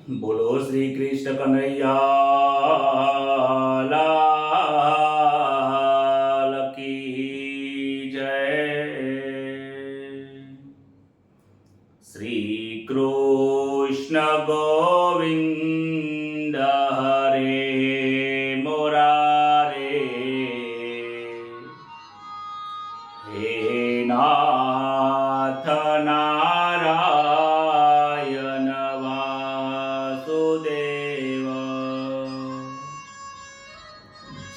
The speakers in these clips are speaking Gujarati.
બોલો શ્રી કૃષ્ણ કનૈયા લાલ કી જય. શ્રી કૃષ્ણ ગોવિંદ હરે મુરારે, હે નાથ નારાયણ વાસુદેવ,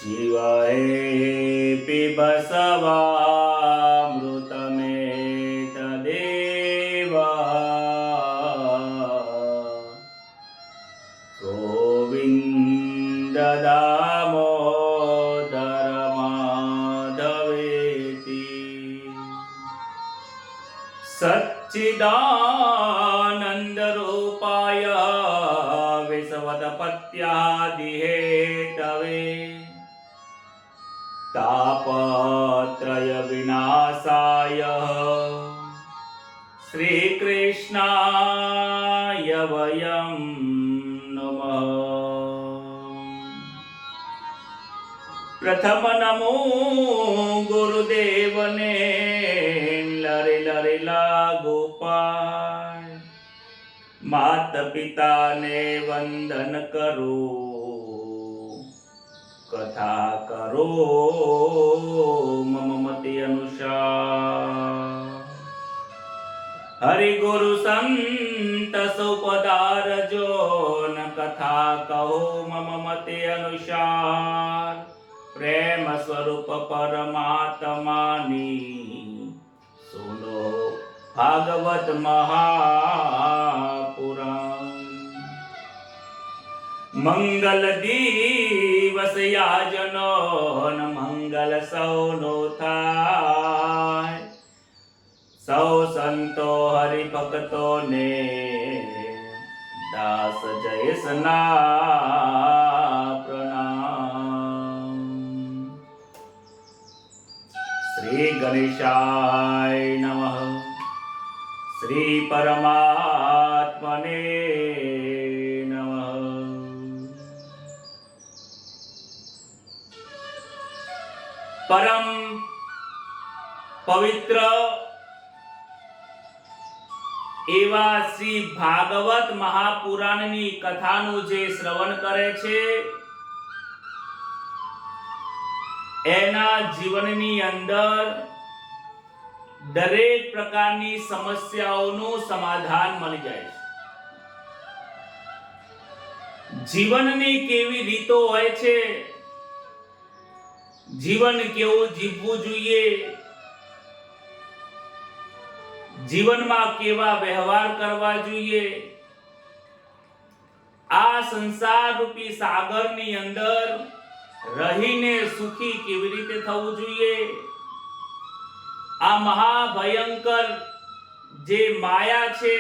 જીવ હે પિબસવામૃતમેત દેવ, ગોવિંદ દામોદર માધવેતિ, સચ્ચિદાનંદ રૂપાય વિશ્વોત્પત્યાદિહેતવે, તાપત્રય વિનાશાય શ્રી કૃષ્ણાય વયમ નમઃ. પ્રથમ નમો ગુરુદેવને, લરે લરે લાગોપાય, માત પિતાને વંદન કરો, કથા કરો મમ મતિ અનુસાર. હરિ ગુરુ સંત સુપદારજો, ન કથા કહો મમ મતિ અનુસાર. પ્રેમ સ્વરૂપ પરમાત્માની સુનો ભાગવત મહાપુરાણ. મંગલ દિવસ યાજનો, મંગલ સૌનો થાય. સૌ સંતો હરિભક્તો ને દાસ જયસના પ્રણામ. શ્રી ગણેશાય નમઃ. શ્રી પરમાત્મને નમઃ. પરમ પવિત્ર એવા શ્રી ભાગવત મહાપુરાણની કથાનું જે શ્રવણ કરે છે, એના જીવનની અંદર દરેક પ્રકારની સમસ્યાઓનું સમાધાન મળી જાય છે. જીવનની કેવી રીતો હોય છે, જીવન કેવું જીવવું જોઈએ, જીવનમાં કેવા વ્યવહાર કરવા જોઈએ, આ સંસાર રૂપી સાગરની અંદર રહીને સુખી કેવી રીતે થવું જોઈએ, આ મહાભયંકર જે માયા છે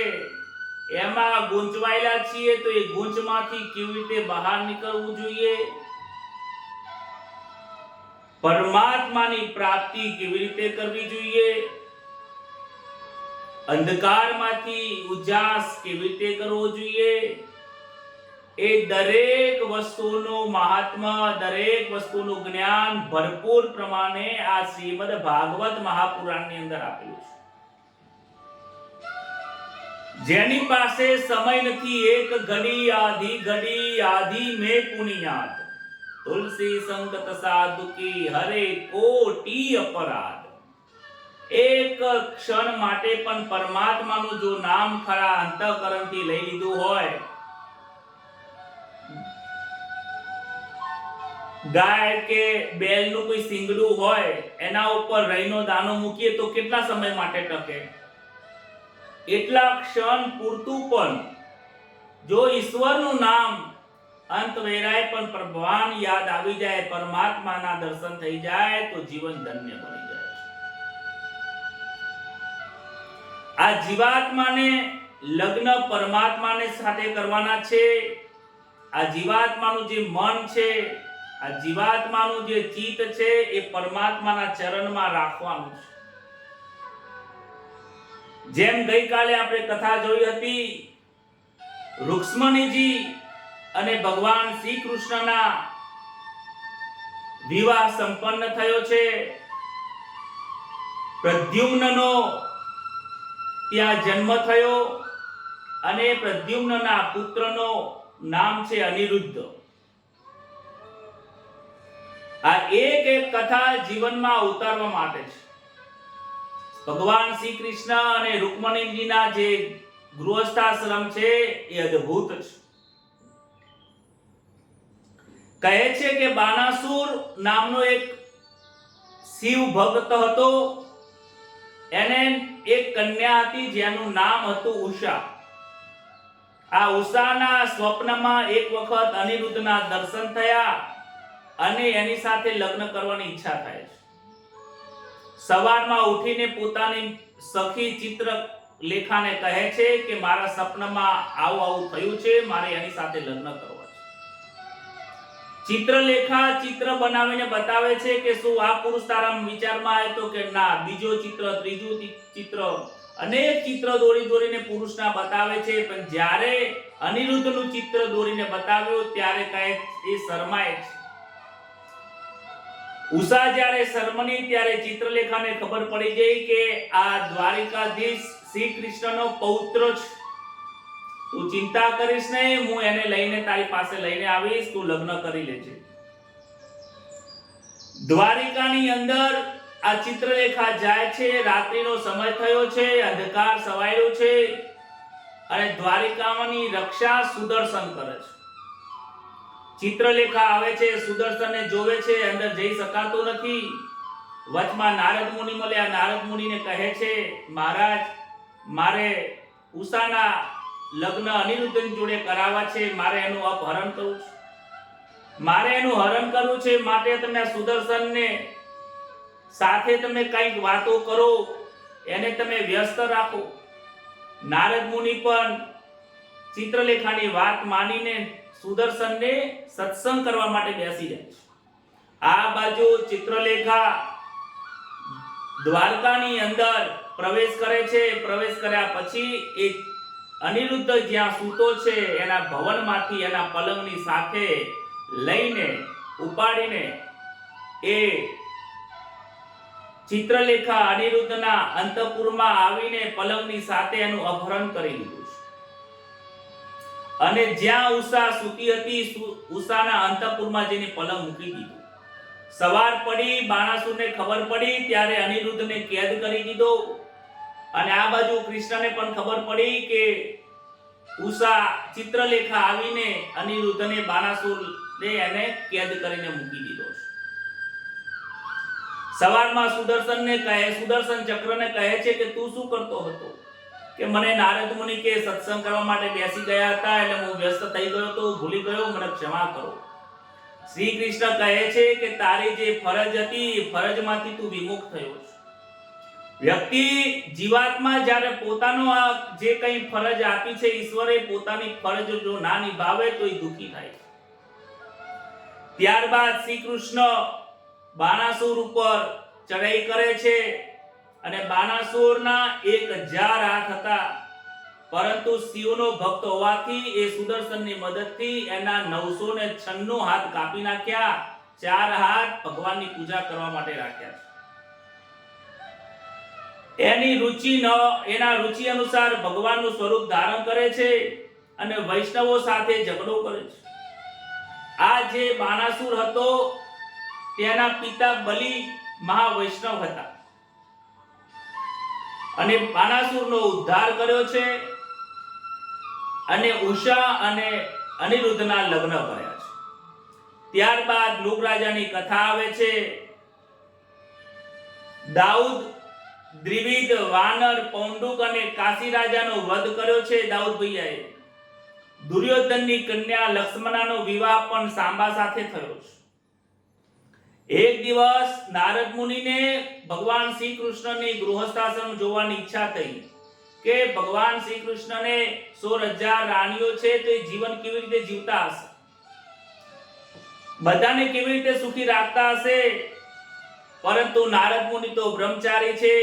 એમાં ગૂંચવાયેલા છીએ તો એ ગૂંચમાંથી કેવી રીતે બહાર નીકળવું જોઈએ, પરમાત્માની પ્રાપ્તિ કેવી રીતે કરવી જોઈએ, અંધકારમાંથી ઉજાસ કેવી રીતે કરવો જોઈએ, એ દરેક વસ્તુનું મહાત્મા, દરેક વસ્તુનું જ્ઞાન ભરપૂર પ્રમાણે આ શ્રીમદ ભાગવત મહાપુરાણની અંદર આપેલું છે. જેની પાસે સમય નથી, એક ઘડી આધી મેં પુનિયાત, તુલસી સંગત સાધુ કી હરે કોટી અપરાધ. એક ક્ષણ માટે પણ પરમાત્માનું જો નામ ખરા અંતઃકરણથી લઈ લીધું હોય, ગાય કે બેલનું કોઈ સિંગડું હોય એના ઉપર રઈનો દાણો મૂકીએ તો કેટલા સમય માટે ટકે? એટલા ક્ષણ પૂરતું પણ જો ઈશ્વરનું નામ અંત વેરાય પણ ભગવાન યાદ આવી જાય, પરમાત્માના દર્શન થઈ જાય તો જીવન ધન્ય બની જાય. આ જીવાત્માને લગ્ન પરમાત્માને સાથે કરવાના છે. આ જીવાત્માનું જે મન છે, આ જીવાત્માનું જે ચિત્ત છે એ પરમાત્માના ચરણમાં રાખવાનું છે. જેમ ગઈકાલે આપણે કથા જોઈ હતી રુક્ષ્મણીજી અને ભગવાન શ્રી કૃષ્ણના વિવાહ સંપન્ન થયો છે. પ્રદ્યુમ્નનો ત્યાં જન્મ થયો અને પ્રદ્યુમ્નના પુત્રનો નામ છે અનિરુદ્ધ. આ એક એક કથા જીવનમાં ઉતારવા માટે છે. ભગવાન શ્રી કૃષ્ણ અને રૂકમણીજીના જે ગૃહસ્થાશ્રમ છે એ અદ્ભુત છે. કહે છે કે બાણાસુર નામનો એક શિવ ભક્ત હતો. એને એક કન્યા હતી જેનું નામ હતું ઉષા. આ ઉષાના સ્વપ્નમાં એક વખત અનિરુદ્ધના દર્શન થયા અને એની સાથે લગ્ન કરવાની ઈચ્છા થાય છે. સવારમાં ઉઠીને પોતાની સખી ચિત્રલેખાને કહે છે કે મારા સપનામાં આવું થયું છે, મારે એની સાથે લગ્ન કરવા છે. ચિત્રલેખા ચિત્ર બનાવીને બતાવે છે કે શું આ પુરુષ તારા વિચારમાં આવે? તો કે ના. બીજો ચિત્ર, ત્રીજું ચિત્ર, અનેક ચિત્ર દોરીને પુરુષના બતાવે છે. પણ જ્યારે અનિરુદ્ધનું ચિત્ર દોરીને બતાવ્યું ત્યારે કહે એ શરમાય છે. ઉષા જ્યારે શર્મની ત્યારે ચિત્રલેખાને ખબર પડી ગઈ કે આ દ્વારિકાધીશ શ્રી કૃષ્ણનો પૌત્ર છે. તું ચિંતા કરીશ નહીં, હું એને લઈને તારી પાસે લઈને આવીશ, તું લગ્ન કરી લેજે. દ્વારિકાની અંદર આ ચિત્રલેખા જાય છે. રાત્રિનો સમય થયો છે, અંધકાર છવાયેલો છે અને દ્વારિકાની રક્ષા સુદર્શન કરે છે. ચિત્રલેખા આવે છે, સુદર્શનને જોવે છે, અંદર જઈ શકાતું નથી. વચમાં નારદ મુનિ મળ્યા. નારદ મુનિને કહે છે મહારાજ, મારે ઉષાના લગ્ન અનિરુદ્ધની જોડે કરાવવા છે, મારે એનું અપહરણ કરવું છે, મારે એનું હરણ કરવું છે. માટે તમે સુદર્શનને સાથે તમે કંઈક વાતો કરો, એને તમે વ્યસ્ત રાખો. નારદ મુનિ પણ ચિત્રલેખાની વાત માનીને સુદર્શનને સત્સંગ કરવા માટે બેસી જાય છે. આ બાજુ ચિત્રલેખા દ્વારકાની અંદર પ્રવેશ કરે છે. પ્રવેશ કર્યા પછી એક અનિરુદ્ધ જ્યાં સૂતો છે એના ભવનમાંથી એના પલંગની સાથે લઈને ઉપાડીને એ ચિત્રલેખા અનિરુદ્ધના અંતઃપુરમાં આવીને પલંગની સાથે એનું અપહરણ કરી લીધું છે. અને જ્યાં ઉષા સૂતી હતી, ઉષાના અંતઃપુરમાં જઈને પલંગ મૂકી દીધું. સવાર પડી, બાણાસુરને ખબર પડી ત્યારે અનિરુદ્ધને કેદ કરી દીધો. અને આ બાજુ કૃષ્ણને પણ ખબર પડી કે ઉષા ચિત્રલેખા આવીને અનિરુદ્ધને બાણાસુરને એને કેદ કરીને મૂકી દીધો છે. સવારમાં સુદર્શન ચક્રને કહે છે કે તું શું કરતો હતો? કે મને નારદ મુનિ કે સત્સંગ કરવા માટે બેસી ગયા હતા, એટલે હું વ્યસ્ત થઈ ગયો તો ભૂલી ગયો, મને ક્ષમા કરો. શ્રી કૃષ્ણ કહે છે કે તારી જે ફરજ હતી એ ફરજમાંથી તું વિમુખ થયો છે. વ્યક્તિ જીવાત્મા જ્યારે પોતાનો આ જે કંઈ ફરજ આપી છે ઈશ્વરે, પોતાની ફરજ જો ના નિભાવે તો એ દુઃખી થાય છે. ત્યારબાદ શ્રી કૃષ્ણ બાણાસુર ઉપર ચડાઈ કરે છે અને બાણાસુરના 1000 હાથ હતા, પરંતુ શિવનો ભક્ત હોવાથી એ સુદર્શનની મદદથી એના 996 હાથ કાપી નાખ્યા. 4 હાથ ભગવાનની પૂજા કરવા માટે રાખ્યા છે. એના રુચિ અનુસાર ભગવાનનું સ્વરૂપ ધારણ કરે છે અને વૈષ્ણવો સાથે ઝઘડો કરે છે. આ જે બાણાસુર હતો તેના પિતા બલિ મહાવૈષ્ણવ હતા અને બાણાસુરનો ઉદ્ધાર કર્યો છે અને ઉષા અને અનિરુદ્ધના લગ્ન કર્યા છે. ત્યારબાદ લોકરાજાની કથા આવે છે. દાઉદ દ્વિવિધ વાનર, પૌંડુક અને કાશી રાજાનો વધ કર્યો છે દાઉદ ભૈયાએ. દુર્યોધનની કન્યા લક્ષ્મણાનો વિવાહ પણ સાંબા સાથે થયો છે. એક દિવસ નારદ મુનિને ભગવાન શ્રી કૃષ્ણની ગૃહસ્થાશ્રમ જોવાની ઈચ્છા થઈ કે ભગવાન શ્રી કૃષ્ણને 16000 રાણીઓ છે, તો એ જીવન કેવી રીતે જીવતા હશે, બધાને કેવી રીતે સુખી રાખતા હશે. પરંતુ નારદ મુનિ તો બ્રહ્મચારી છે,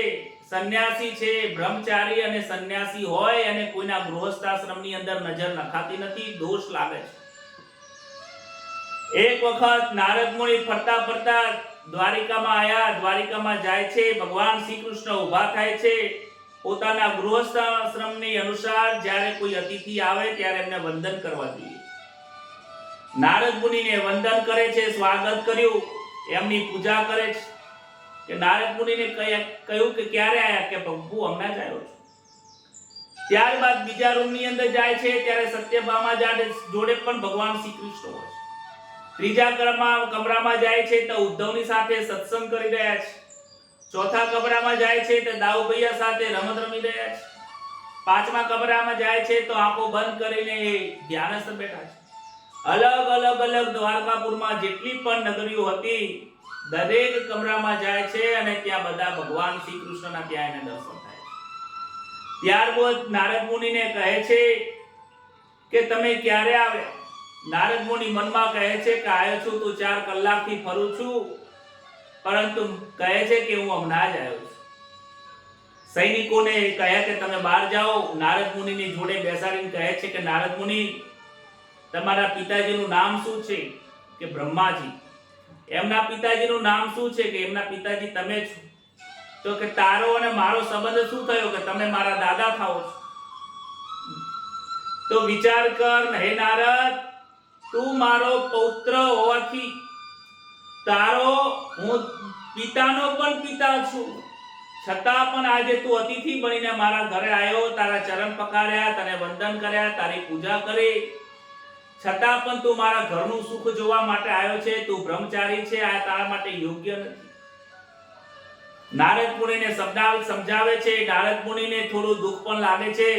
સંન્યાસી છે, બ્રહ્મચારી અને સંન્યાસી હોય અને કોઈના ગૃહસ્થાશ્રમની અંદર નજર નખાતી નથી, દોષ લાગે છે. એક વખત નારદ મુનિ ફરતા ફરતા દ્વારિકામાં આયા. દ્વારિકામાં જાય છે, ભગવાન શ્રી કૃષ્ણ ઊભા થાય છે. પોતાના ગૃહસ્થાશ્રમની અનુસાર જ્યારે કોઈ અતિથિ આવે ત્યારે એમને વંદન કરવા જોઈએ. નારદ મુનિને વંદન કરે છે, સ્વાગત કર્યું, એમની પૂજા કરે છે. કે નારદ મુનિને કહ્યું કે ક્યારે આયા? કે પ્રભુ હમણાં જ આવ્યો છું. ત્યારબાદ બીજા રૂમની અંદર જાય છે ત્યારે સત્યભામા જોડે પણ ભગવાન શ્રી કૃષ્ણ હોય છે. ત્રીજા કમરામાં જાય છે તો ઉદ્ધવની સાથે સત્સંગ કરી રહ્યા છે. ચોથા કમરામાં જાય છે તો દાઉ ભૈયા સાથે રમત રમી રહ્યા છે. પાંચમા કમરામાં જાય છે તો આંખો બંધ કરીને ધ્યાનસ્થ બેઠા છે. અલગ દ્વારકાપુરમાં જેટલી પણ નગરીઓ હતી દરેક કમરામાં જાય છે અને ત્યાં બધા ભગવાન શ્રી કૃષ્ણના ત્યાં એને દર્શન થાય છે. ત્યારબાદ નારદ મુનિને કહે છે કે તમે ક્યારે આવ્યા? નારદ મુનિ મનમાં કહે છે કે આવ્યો છું તો 4 કલાકથી ફરું છું, પરંતુ કહે છે કે હું હમણાં જ આવ્યો છું. સૈનિકોને કહે કે તમે બહાર જાઓ. નારદ મુનિની જોડે બેસાડીને કહે છે કે નારદ મુનિ, તમારા પિતાજીનું નામ શું છે? કે બ્રહ્માજી. એમના પિતાજીનું નામ શું છે? કે એમના પિતાજી તમે છો. તો કે તારો અને મારો સંબંધ શું થયો? કે તમે મારા દાદા થાઓ છો. તો વિચાર કર હે નારદ, તું મારો પૌત્ર હોવાથી તારો હું પિતાનો પણ પિતા છું, છતાં પણ આજે તું અતિથિ બનીને મારા ઘરે આવ્યો, તારા ચરણ પખાર્યા, તને વંદન કર્યા, તારી પૂજા કરી, છતાં પણ તું મારા ઘરનું સુખ જોવા માટે આવ્યો છે. તું બ્રહ્મચારી છે, આ તારા માટે યોગ્ય નથી. નારદ મુનિને સમજાવે છે. નારદ મુનિને થોડું દુઃખ પણ લાગે છે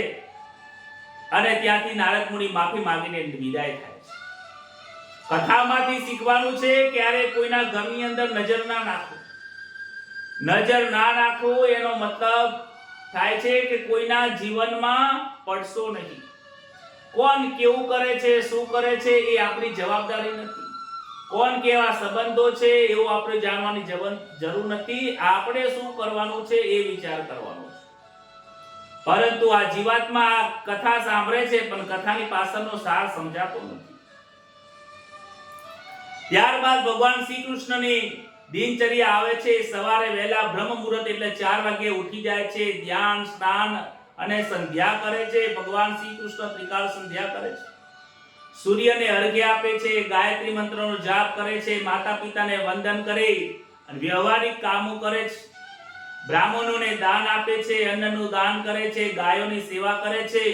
અને ત્યાંથી નારદ મુનિ માફી માંગીને વિદાય થાય છે. કથામાંથી શીખવાનું છે ક્યારે કોઈના ઘરની અંદર નજર ના નાખો. નજર ના નાખો એનો મતલબ થાય છે કે કોઈના જીવનમાં પડશો નહીં. કોણ કેવું કરે છે, શું કરે છે એ આપણી જવાબદારી નથી. કોણ કેવા સંબંધો છે એવું આપણે જાણવાની જરૂર નથી. આપણે શું કરવાનું છે એ વિચાર કરવાનો છે. પરંતુ આ જીવાત્મા આ કથા સાંભળે છે પણ કથાની પાછળનો સાર સમજાતો નથી. ત્યારબાદ ભગવાન શ્રી કૃષ્ણની દિનચર્યા આવે છે. સવારે વહેલા બ્રહ્મ મુહૂર્ત એટલે 4 વાગે ઉઠી જાય છે. ધ્યાન, સ્નાન અને સંધ્યા કરે છે. ભગવાન શ્રી કૃષ્ણ ત્રિકાળ સંધ્યા કરે છે. સૂર્યને અર્ઘ્ય આપે છે. ગાયત્રી મંત્રનો જાપ કરે છે. માતા પિતાને વંદન કરે અને વ્યવહારિક કામો કરે છે. બ્રાહ્મણોને દાન આપે છે. અન્નનું દાન કરે છે. ગાયોની સેવા કરે છે.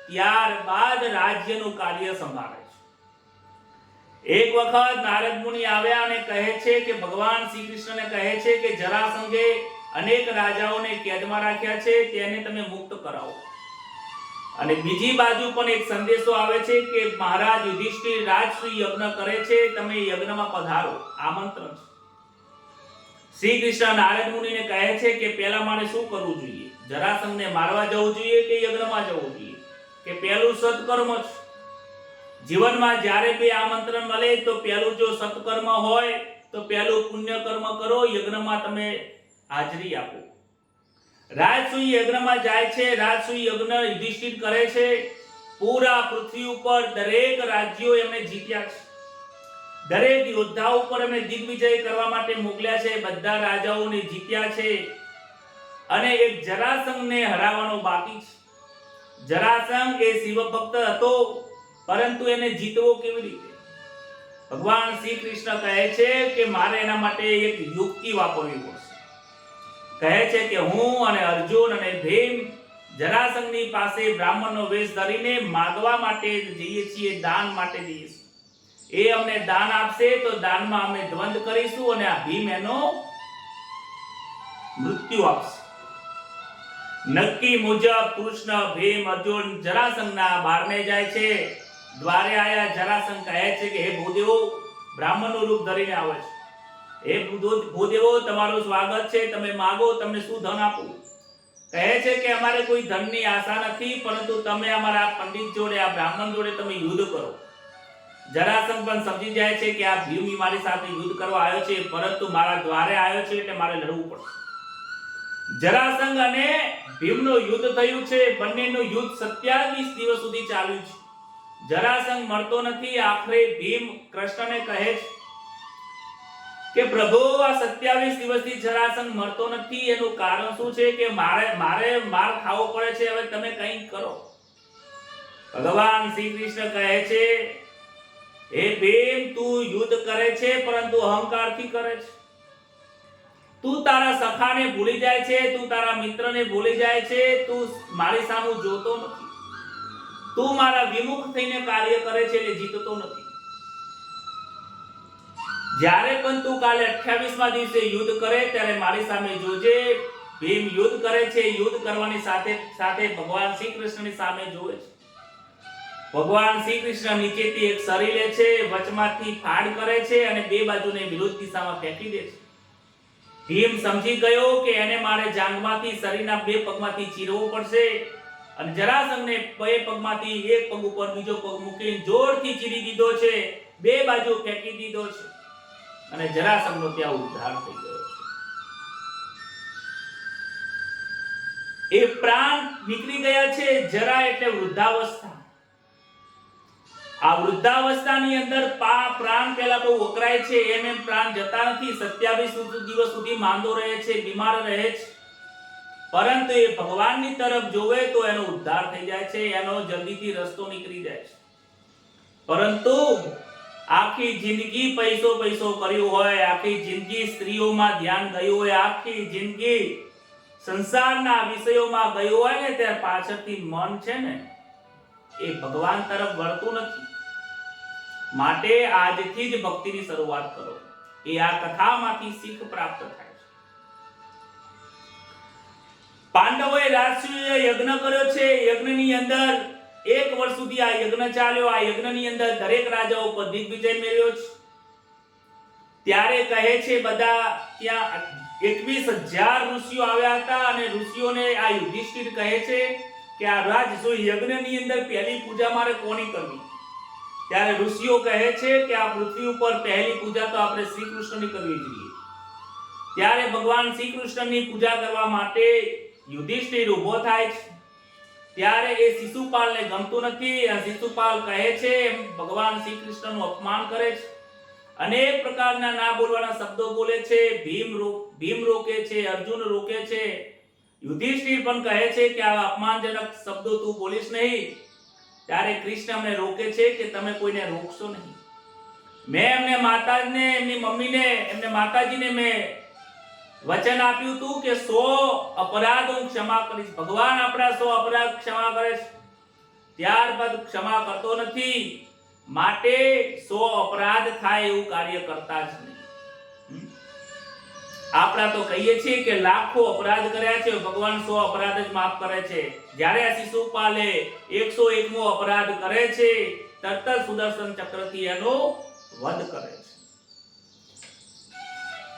ત્યારબાદ રાજ્યનું કાર્ય સંભાળે છે. એક વખત નારદ મુનિ આવ્યા અને કહે છે કે ભગવાન શ્રી કૃષ્ણને કહે છે કે જરાસંઘે અનેક રાજાઓને કેદમાં રાખ્યા છે, તેને તમે મુક્ત કરાવો. અને બીજી બાજુ પણ એક સંદેશો આવે છે કે મહારાજ યુધિષ્ઠિર રાજસૂય યજ્ઞ કરે છે, તમે યજ્ઞમાં પધારો, આમંત્રણ છે. શ્રી કૃષ્ણ નારદ મુનિને કહે છે કે પહેલા મારે શું કરવું જોઈએ? જરાસંઘને મારવા જવું જોઈએ કે યજ્ઞમાં જવું જોઈએ? કે પહેલું સત્કર્મ છે. જીવનમાં જ્યારે બે આમંત્રણ મળે તો પહેલું જો સત્કર્મ હોય તો પહેલું પુણ્ય કર્મ કરો, યજ્ઞમાં તમે હાજરી આપો. રાજસૂય યજ્ઞમાં જાય છે. રાજસૂય યજ્ઞ યુધિષ્ઠિર કરે છે. પૂરા પૃથ્વી ઉપર દરેક રાજ્યો એમને જીત્યા છે. દરેક યોદ્ધા ઉપર એમને દિગ્વિજય કરવા માટે મોકલ્યા છે. બધા રાજાઓને જીત્યા છે અને એક જરાસંઘને હરાવવાનો બાકી છે. જરાસંઘ એ શિવ ભક્ત હતો, પરંતુ એને જીતવો કેવી રીતે? ભગવાન શ્રી કૃષ્ણ કહે છે કે મારે એના માટે એક યુક્તિ વાપરવી પડશે. કહે છે કે હું અને અર્જુન અને ભીમ જરાસંઘની પાસે બ્રાહ્મણનો વેશ ધરીને માગવા માટે જઈએ છીએ, દાન માટે જઈએ છીએ. એ અમને દાન આપશે તો દાનમાં અમે દ્વંદ કરીશું અને આ ભીમ એનો મૃત્યુ આપશે. નક્કી મુજબ કૃષ્ણ, ભીમ, અર્જુન જરાસંઘના બારમે જાય છે. દ્વારે આયા જરાસંઘ કહે છે કે હે ભૂદેવો, બ્રાહ્મણનું રૂપ ધરીને આવે છે. હે ભૂદેવો, તમારું સ્વાગત છે, તમે માગો, તમને શું ધન આપું? કહે છે કે અમારે કોઈ ધનની આશા નથી, પરંતુ તમે અમારા પંડિત જોડે, આ બ્રાહ્મણ જોડે તમે યુદ્ધ કરો. જરાસંઘ પણ સમજી જાય છે કે આ ભીમ મારી સાથે યુદ્ધ કરવા આવ્યો છે, પરંતુ મારા દ્વારે આવ્યો છે એટલે મારે લડવું પડશે. જરાસંઘ અને ભીમનું યુદ્ધ થયું છે. બંનેનું યુદ્ધ 27 દિવસ સુધી ચાલ્યું છે. જરાસંઘ મળતો નથી. આખરે ભીમ કૃષ્ણને કહે છે કે પ્રભુ, આ 27 દિવસથી જરાસંઘ મળતો નથી, એનું કારણ શું છે કે મારે માર ખાવો પડે છે, હવે તમે કંઈક કરો. ભગવાન શ્રી કૃષ્ણ કહે છે, હે ભીમ, તું યુદ્ધ કરે છે પરંતુ અહંકારથી કરે છે. તું તારા સખાને ભૂલી જાય છે, તું તારા મિત્રને ભૂલી જાય છે, તું મારી સામે જોતો નથી, તું મારા વિમુખ થઈને કાર્ય કરે છે એટલે જીતતો નથી. જ્યારે પણ તું કાલે 28મા દિવસે યુદ્ધ કરે ત્યારે મારી સામે જોજે. ભીમ યુદ્ધ કરે છે. યુદ્ધ કરવાની સાથે સાથે ભગવાન શ્રી કૃષ્ણની સામે જોવે છે. ભગવાન શ્રી કૃષ્ણ નીચેથી એક સરી લે છે, વચમાંથી ફાડ કરે છે અને બે બાજુને વિરુદ્ધ દિશામાં ફેંકી દે છે. ભીમ સમજી ગયો કે એને મારે જાંઘમાંથી સરીના બે પગમાંથી ચીરવું પડશે અને જરાસંઘને બે પગમાંથી એક પગ ઉપર બીજો પગ મૂકીને જોરથી ચીરી દીધો છે, બે બાજુ ફેંકી દીધો છે અને જરાસંઘનો ત્યાં ઉદ્ધાર થઈ ગયો છે. એ પ્રાણ નીકળી ગયા છે. જરા એટલે વૃદ્ધાવસ્થા. આ વૃદ્ધાવસ્થાની અંદર પ્રાણ પહેલા તો વકરાય છે, એમ પ્રાણ જતા નથી. 27 દિવસ સુધી માંદો રહે છે, બીમાર રહે છે, પરંતુ એ ભગવાનની તરફ જોવે તો એનો ઉદ્ધાર થઈ જાય છે, એનો જલ્દીથી રસ્તો નીકળી જાય છે. પરંતુ આખી જિંદગી પૈસો કર્યું હોય, આખી જિંદગી સ્ત્રીઓમાં ધ્યાન ગયું હોય, આખી જિંદગી સંસારના વિષયોમાં ગયું હોય ને, ત્યારે પાછળથી મન છે ને એ ભગવાન તરફ વળતું નથી. માટે આજથી જ ભક્તિની શરૂઆત કરો. એ આ કથામાંથી શીખ પ્રાપ્ત થાય છે. પાંડવોએ રાજસૂય યજ્ઞ કર્યો છે. યજ્ઞની અંદર 1 વર્ષ સુધી આ યજ્ઞ ચાલ્યો. આ યજ્ઞની અંદર દરેક રાજાઓ પર દિગ્વિજય મેળવ્યો છે. ત્યારે કહે છે બધા, ત્યાં 21,000 ઋષિઓ આવ્યા હતા અને ઋષિઓને આ યુધિષ્ઠિર કહે છે કે આ રાજસૂય યજ્ઞની અંદર પહેલી પૂજા મારે કોની કરવી? ત્યારે ઋષિઓ કહે છે કે આ પૃથ્વી ઉપર પહેલી પૂજા તો આપણે શ્રી કૃષ્ણની કરવી જોઈએ. ત્યારે ભગવાન શ્રી કૃષ્ણની પૂજા કરવા માટે યુધિષ્ઠિર ઊભો થાય છે. ત્યારે એ શિશુપાલને ગમતું નથી. આ શિશુપાલ કહે છે, ભગવાન શ્રી કૃષ્ણનું અપમાન કરે છે, અનેક પ્રકારના ના બોલવાના શબ્દો બોલે છે. ભીમ રોકે છે, અર્જુન રોકે છે, યુધિષ્ઠિર પણ કહે છે કે આ અપમાનજનક શબ્દો તું બોલીશ નહીં. ત્યારે કૃષ્ણ અમને રોકે છે કે તમે કોઈને રોકશો નહીં. મેં એમને માતાજીને, એમની મમ્મીને, એમને માતાજીને મેં વચન આપ્યું હતું કે 100 અપરાધ હું ક્ષમા કરીશ. ભગવાન આપણા 100 અપરાધ ક્ષમા કરે છે, ત્યારબાદ ક્ષમા કરતો નથી. માટે 100 અપરાધ થાય એવું કાર્ય કરતા જ નહીં. આપણા તો કહીએ છીએ કે લાખો અપરાધ કર્યા છે, ભગવાન 100 અપરાધ જ માફ કરે છે. જ્યારે આ શિશુપાલે 101મો અપરાધ કરે છે, તરત જ સુદર્શન ચક્રથી એનો વધ કરે છે.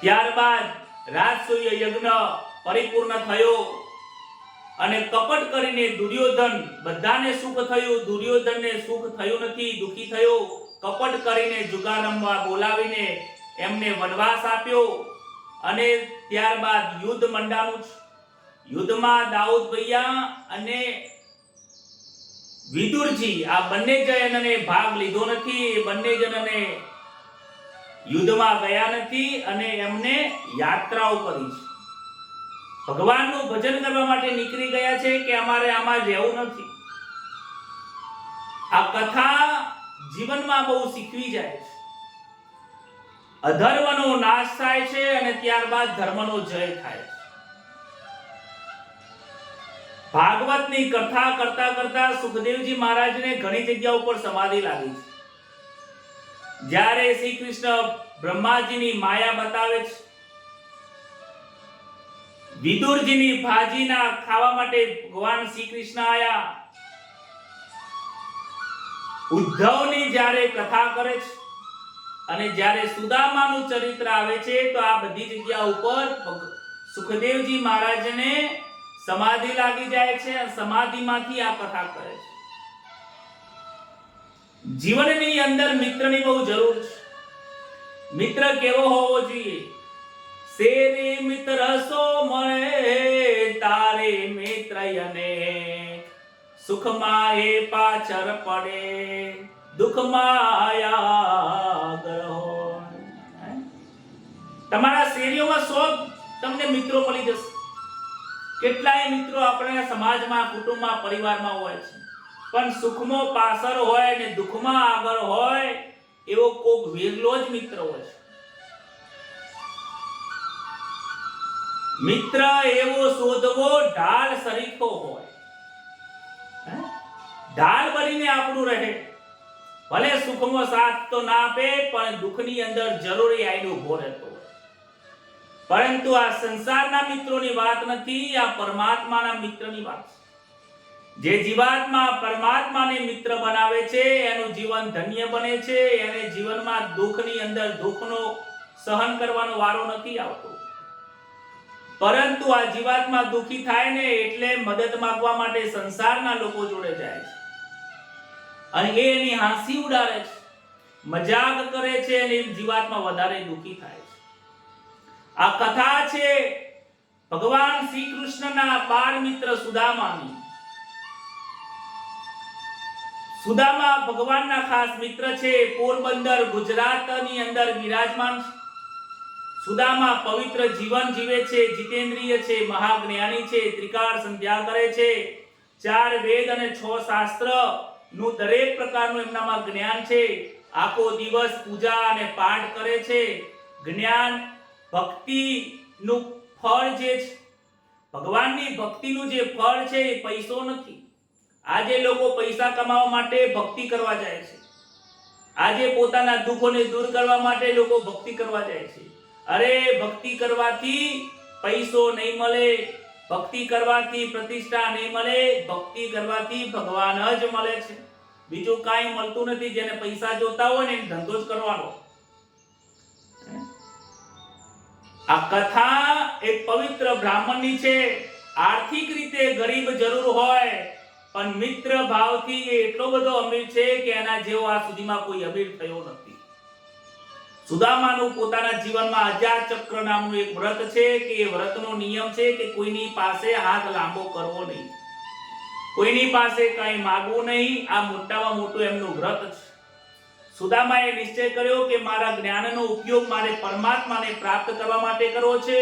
ત્યારબાદ રાજસૂય યજ્ઞ પરિપૂર્ણ થયો અને કપટ કરીને દુર્યોધન, બધાને સુખ થયું, દુર્યોધનને સુખ થયું નથી, દુખી થયો. કપટ કરીને જુગાર રમવા બોલાવીને એમને વનવાસ આપ્યો અને ત્યારબાદ યુદ્ધ મંડાણું છે. યુદ્ધમાં દાઉદ ભૈયા અને વિદુરજી આ બંને જણને ભાગ લીધો નથી. એ બંને જણને યુદ્ધમાં ગયા નથી અને એમને યાત્રાઓ કરી છે. ભગવાનનું ભજન કરવા માટે નીકળી ગયા છે કે અમારે આમાં રહેવું નથી. આ કથા જીવનમાં બહુ શીખવી જાય છે. અધર્મનો નાશ થાય છે અને ત્યારબાદ ધર્મનો જય થાય છે. ભાગવતની કથા કરતા કરતા સુખદેવજી મહારાજને ઘણી જગ્યા ઉપર સમાધિ લાગી છે. જ્યારે શ્રી કૃષ્ણ બ્રહ્માજીની માયા બતાવે છે, વિદુરજીની ભાજીના ખાવા માટે ભગવાન શ્રી કૃષ્ણ આયા, ઉદ્ધવની જ્યારે કથા કરે છે અને જ્યારે સુદામાનું ચરિત્ર આવે છે, તો આ બધી જગ્યા ઉપર સુખદેવજી મહારાજને સમાધિ લાગી જાય છે. સમાધિમાંથી આ કથા કરે છે. જીવનની અંદર મિત્રની બહુ જરૂર છે. મિત્ર કેવો હોવો જોઈએ? શેરી મિત્ર સો મળે તારે મિત્ર અનેક, સુખમાં એ પાછળ પડે, દુઃખમાં આગળ હોય. તમારા શેરીઓમાં 100 તમને મિત્રો મળી જશે. કેટલાય મિત્રો આપણા સમાજમાં, કુટુંબમાં, પરિવારમાં હોય છે, પણ સુખમાં પાછળ હોય ને દુઃખમાં આગળ હોય એવો કોક વિરલો જ મિત્ર હોય છે. મિત્ર એવો શોધવો ઢાલ સરીખો હોય, ઢાલ બનીને આપણું રહે. ભલે સુખમાં સાથ તો ના આપે પણ દુઃખની અંદર જરૂરી આઈને ઉભો રહેતો હોય. પરંતુ આ સંસારના મિત્રોની વાત નથી, આ પરમાત્માના મિત્રની વાત છે. જે જીવાત્મા પરમાત્માને મિત્ર બનાવે છે એનું જીવન ધન્ય બને છે. એને જીવનમાં દુઃખની અંદર દુઃખનો સહન કરવાનો વારો નથી આવતો. પરંતુ આ જીવાત્મા દુઃખી થાય ને એટલે મદદ માંગવા માટે સંસારના લોકો જોડે જાય છે અને એની હાંસી ઉડાડે છે, મજાક કરે છે અને જીવાત્મા વધારે દુઃખી થાય છે. આ કથા છે ભગવાન શ્રી કૃષ્ણના બાર મિત્ર સુદામાની. સુદામા ભગવાનના ખાસ મિત્ર છે. પોરબંદર ગુજરાતની અંદર બિરાજમાન છે. સુદામા પવિત્ર જીવન જીવે છે, જીતેન્દ્રિય છે, મહાજ્ઞાની છે, ત્રિકાળ સંધ્યા કરે છે, 4 વેદ અને 6 શાસ્ત્ર નું દરેક પ્રકારનું એમનામાં જ્ઞાન છે. આખો દિવસ પૂજા અને પાઠ કરે છે. જ્ઞાન ભક્તિ નું ફળ જે છે, ભગવાનની ભક્તિનું જે ફળ છે એ પૈસો નથી. આજે લોકો પૈસા કમાવા માટે ભક્તિ કરવા જાય છે. આજે પોતાના દુઃખોને દૂર કરવા માટે લોકો ભક્તિ કરવા જાય છે. અરે ભક્તિ કરવાથી પૈસો નહીં મળે, ભક્તિ કરવાથી પ્રતિષ્ઠા નહીં મળે, ભક્તિ કરવાથી ભગવાન જ મળે છે. બીજું કાંઈ મળતું નથી. જેને પૈસા જોતા હોય ને ધંધો જ કરવાનો. આ કથા એક પવિત્ર બ્રાહ્મણની છે. આર્થિક રીતે ગરીબ જરૂર હોય પણ મિત્ર ભાવથી એ એટલો બધો અમીર છે કે એના જેવો આ સુધીમાં કોઈ અમીર થયો નથી. સુદામાનું પોતાના જીવનમાં અજાત ચક્ર નામનું એક વ્રત છે કે એ વ્રતનો નિયમ છે કે કોઈની પાસે હાથ લાંબો કરવો નહીં, કોઈની પાસે કંઈ માંગવું નહીં. આ મોટામાં મોટું એમનું વ્રત છે. સુદામાએ નિશ્ચય કર્યો કે મારા જ્ઞાનનો ઉપયોગ મારે પરમાત્માને પ્રાપ્ત કરવા માટે કરવો છે.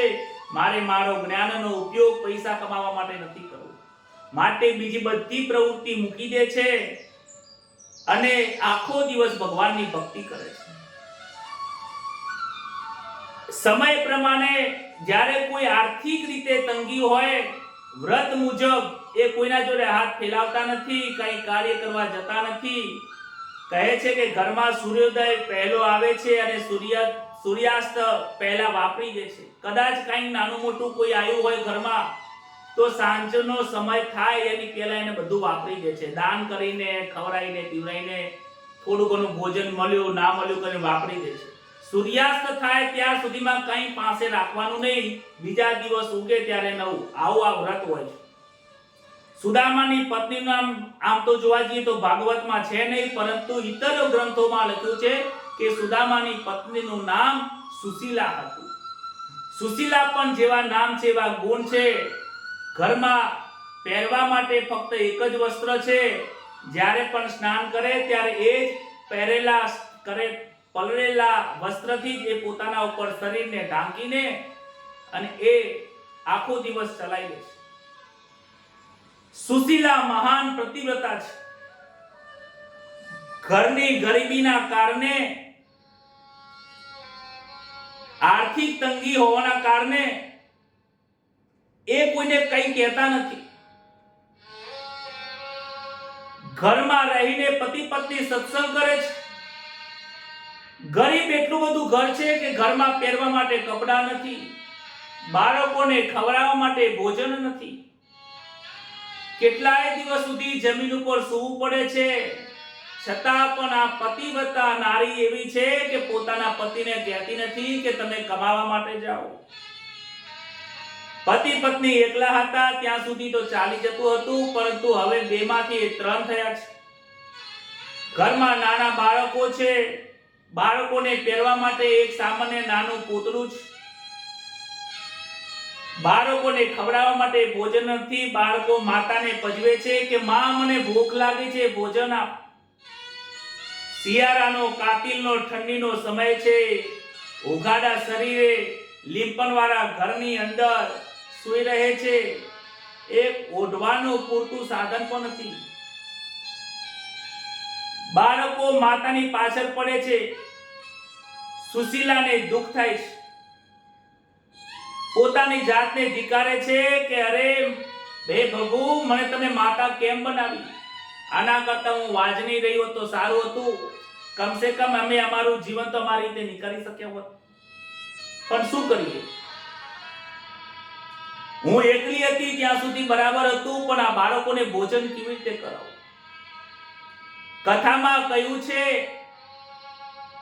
મારે મારો જ્ઞાનનો ઉપયોગ પૈસા કમાવા માટે નથી કરવો. માટે બીજી બધી પ્રવૃત્તિ મૂકી દે છે અને આખો દિવસ ભગવાનની ભક્તિ કરે છે. સમય પ્રમાણે જ્યારે કોઈ આર્થિક રીતે તંગી હોય, વ્રત મુજબ એ કોઈના જોડે હાથ ફેલાવતા નથી, કંઈ કાર્ય કરવા જતા નથી. કહે છે કે ઘરમાં સૂર્યોદય પહેલો આવે છે અને સૂર્યાસ્ત પહેલા વાપરી દે છે. કદાચ કંઈ નાનું મોટું કોઈ આવ્યું હોય ઘરમાં તો સાંજનો સમય થાય એની પહેલા એને બધું વાપરી દે છે. દાન કરીને, ખવડાવીને, પીવડાવીને, થોડું ઘણું ભોજન મળ્યું ના મળ્યું કરીને વાપરી દે છે. સૂર્યાસ્ત થાય ત્યાં સુધીમાં કંઈ પાસે રાખવાનું નહીં. બીજા દિવસ ઉગે ત્યારે નવું. આવું આ વ્રત હોય છે. સુદામાની પત્નીનું નામ આમ તો જોવા જઈએ તો ભાગવતમાં છે નહીં, પરંતુ ઇતર ગ્રંથોમાં લખ્યું છે કે સુદામાની પત્નીનું નામ સુશીલા હતું. સુશીલા પણ જેવા નામ છે એવા ગુણ છે. ઘરમાં પહેરવા માટે ફક્ત એક જ વસ્ત્ર છે. જ્યારે પણ સ્નાન કરે ત્યારે એ જ પલળેલા વસ્ત્રથી જ એ પોતાના ઉપર શરીરને ઢાંકીને અને એ આખો દિવસ ચલાવી લે છે. સુશીલા મહાન પ્રતિવ્રતા છે. ઘરની ગરીબીના કારણે, આર્થિક તંગી હોવાના કારણે એ કોઈને કંઈ કહેતા નથી. ઘરમાં રહીને પતિ પત્ની સત્સંગ કરે છે. ગરીબ એટલું બધું ઘર છે કે ઘરમાં પહેરવા માટે કપડાં નથી, બાળકોને ખવડાવવા માટે ભોજન નથી. કેટલાય દિવસ સુધી જમીન ઉપર સૂવું પડે છે. છતાં પણ આ પતિવ્રતા નારી એવી છે કે પોતાના પતિને કહેતી નથી કે તમે કમાવા માટે જાઓ. પતિ પત્ની એકલા હતા ત્યાં સુધી તો ચાલી જતું હતું, પરંતુ હવે 2 માંથી 3 થયા છે. ઘરમાં નાના બાળકો છે. બાળકોને પહેરવા માટે એક સામાન્ય નાનું પૂતળું છે. બાળકોને ખવડાવવા માટે ભોજન નથી, બાળકો માતાને પજવે છે કે માં મને ભૂખ લાગી છે, ભોજન આપ. શિયાળાનો કાતિલનો ઠંડીનો સમય છે, ઉઘાડા શરીરે લીંપણવાળા ઘરની અંદર સૂઈ રહે છે, એક ઓઢવાનું પૂરતું સાધન પણ નથી. બાળકો માતાની પાછળ પડે છે. સુશીલાને દુઃખ થાય છે, પોતાની જાતને ધિકારે છે કે અરે હે પ્રભુ, મને તમે માતા કેમ બનાવી? આના કરતા હું વાજની રહ્યો તો સારું હતું. કમસે કમ અમે અમારું જીવન તો અમારી રીતે નીકળી શક્યા હોત. પણ શું કરીએ? હું એકલી હતી ત્યાં સુધી બરાબર હતું, પણ આ બાળકોને ભોજન કેવી રીતે કરાવું? કથામાં કહ્યું છે